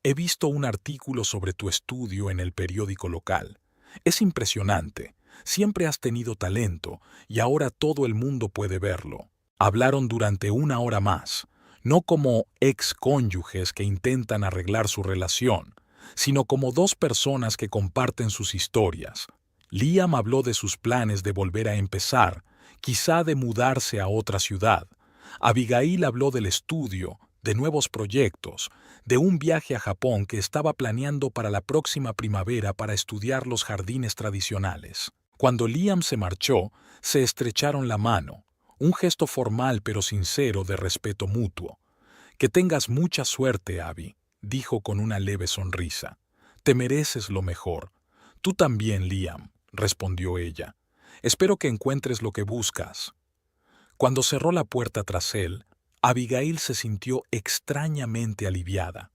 He visto un artículo sobre tu estudio en el periódico local. Es impresionante. Siempre has tenido talento y ahora todo el mundo puede verlo. Hablaron durante 1 hora más, no como ex-cónyuges que intentan arreglar su relación, sino como dos personas que comparten sus historias. Liam habló de sus planes de volver a empezar, quizá de mudarse a otra ciudad. Abigail habló del estudio, de nuevos proyectos, de un viaje a Japón que estaba planeando para la próxima primavera para estudiar los jardines tradicionales. Cuando Liam se marchó, se estrecharon la mano, un gesto formal pero sincero de respeto mutuo. Que tengas mucha suerte, Abby, dijo con una leve sonrisa. Te mereces lo mejor. Tú también, Liam, respondió ella. Espero que encuentres lo que buscas. Cuando cerró la puerta tras él, Abigail se sintió extrañamente aliviada.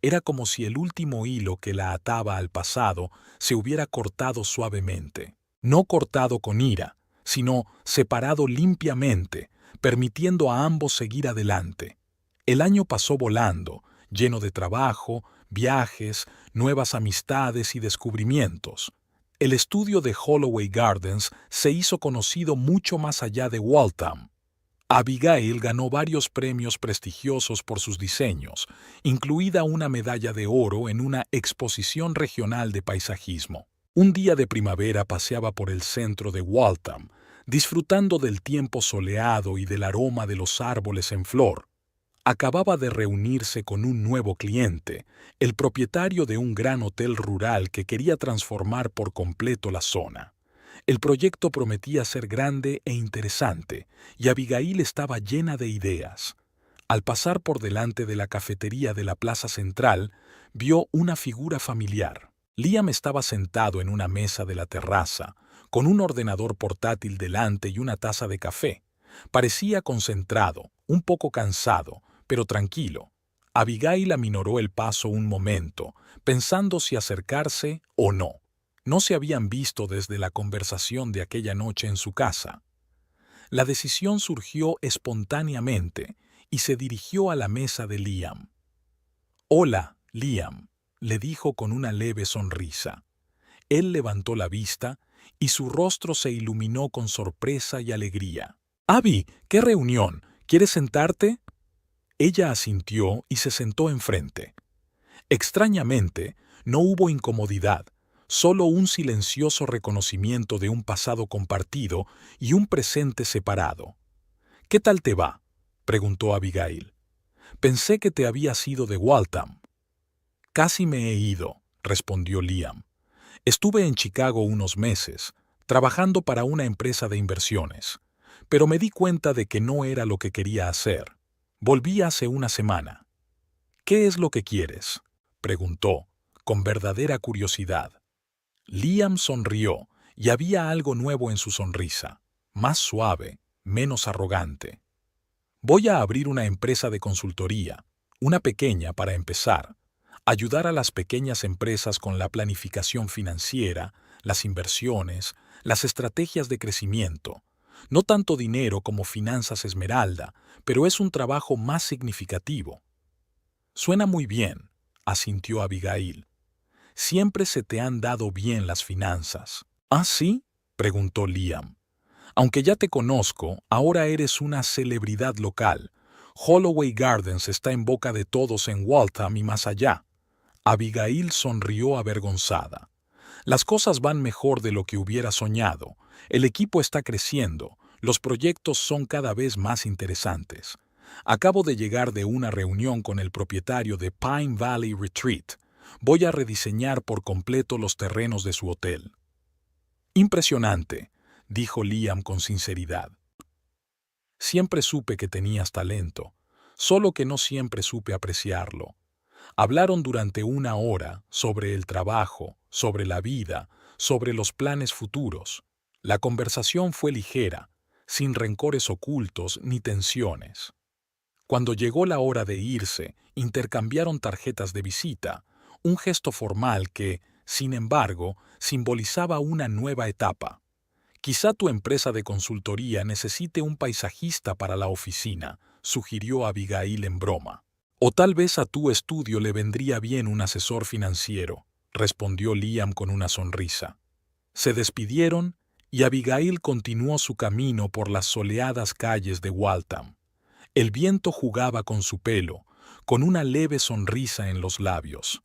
Era como si el último hilo que la ataba al pasado se hubiera cortado suavemente. No cortado con ira, sino separado limpiamente, permitiendo a ambos seguir adelante. El año pasó volando, lleno de trabajo, viajes, nuevas amistades y descubrimientos. El estudio de Holloway Gardens se hizo conocido mucho más allá de Waltham. Abigail ganó varios premios prestigiosos por sus diseños, incluida una medalla de oro en una exposición regional de paisajismo. Un día de primavera paseaba por el centro de Waltham, disfrutando del tiempo soleado y del aroma de los árboles en flor. Acababa de reunirse con un nuevo cliente, el propietario de un gran hotel rural que quería transformar por completo la zona. El proyecto prometía ser grande e interesante, y Abigail estaba llena de ideas. Al pasar por delante de la cafetería de la plaza central, vio una figura familiar. Liam estaba sentado en una mesa de la terraza, con un ordenador portátil delante y una taza de café. Parecía concentrado, un poco cansado, pero tranquilo. Abigail aminoró el paso un momento, pensando si acercarse o no. No se habían visto desde la conversación de aquella noche en su casa. La decisión surgió espontáneamente y se dirigió a la mesa de Liam. «Hola, Liam», le dijo con una leve sonrisa. Él levantó la vista y su rostro se iluminó con sorpresa y alegría. «Abby, ¿qué reunión? ¿Quieres sentarte?» Ella asintió y se sentó enfrente. Extrañamente, no hubo incomodidad, solo un silencioso reconocimiento de un pasado compartido y un presente separado. «¿Qué tal te va?», preguntó Abigail. «Pensé que te habías ido de Waltham». «Casi me he ido», respondió Liam. «Estuve en Chicago unos meses, trabajando para una empresa de inversiones, pero me di cuenta de que no era lo que quería hacer. Volví hace una semana». «¿Qué es lo que quieres?», preguntó, con verdadera curiosidad. Liam sonrió, y había algo nuevo en su sonrisa, más suave, menos arrogante. «Voy a abrir una empresa de consultoría, una pequeña para empezar, ayudar a las pequeñas empresas con la planificación financiera, las inversiones, las estrategias de crecimiento. No tanto dinero como Finanzas Esmeralda, pero es un trabajo más significativo». «Suena muy bien», asintió Abigail. «Siempre se te han dado bien las finanzas». «¿Ah, sí?», preguntó Liam. Aunque ya te conozco, ahora eres una celebridad local. Holloway Gardens está en boca de todos en Waltham y más allá. Abigail sonrió avergonzada. Las cosas van mejor de lo que hubiera soñado. El equipo está creciendo. Los proyectos son cada vez más interesantes. Acabo de llegar de una reunión con el propietario de Pine Valley Retreat. Voy a rediseñar por completo los terrenos de su hotel. Impresionante, dijo Liam con sinceridad. Siempre supe que tenías talento, solo que no siempre supe apreciarlo. Hablaron durante una hora sobre el trabajo, sobre la vida, sobre los planes futuros. La conversación fue ligera, sin rencores ocultos ni tensiones. Cuando llegó la hora de irse, intercambiaron tarjetas de visita, un gesto formal que, sin embargo, simbolizaba una nueva etapa. Quizá tu empresa de consultoría necesite un paisajista para la oficina, sugirió Abigail en broma. O tal vez a tu estudio le vendría bien un asesor financiero, respondió Liam con una sonrisa. Se despidieron y Abigail continuó su camino por las soleadas calles de Waltham. El viento jugaba con su pelo, con una leve sonrisa en los labios.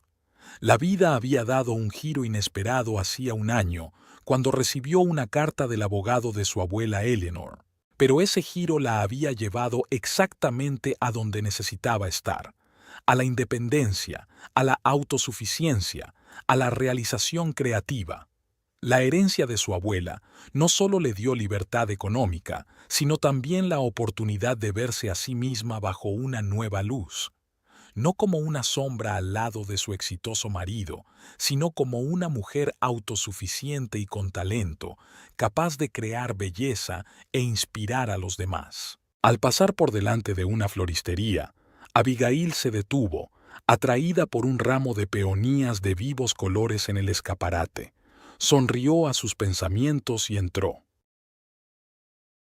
La vida había dado un giro inesperado hacía un año, cuando recibió una carta del abogado de su abuela Eleanor. Pero ese giro la había llevado exactamente a donde necesitaba estar, a la independencia, a la autosuficiencia, a la realización creativa. La herencia de su abuela no solo le dio libertad económica, sino también la oportunidad de verse a sí misma bajo una nueva luz. No como una sombra al lado de su exitoso marido, sino como una mujer autosuficiente y con talento, capaz de crear belleza e inspirar a los demás. Al pasar por delante de una floristería, Abigail se detuvo, atraída por un ramo de peonías de vivos colores en el escaparate. Sonrió a sus pensamientos y entró.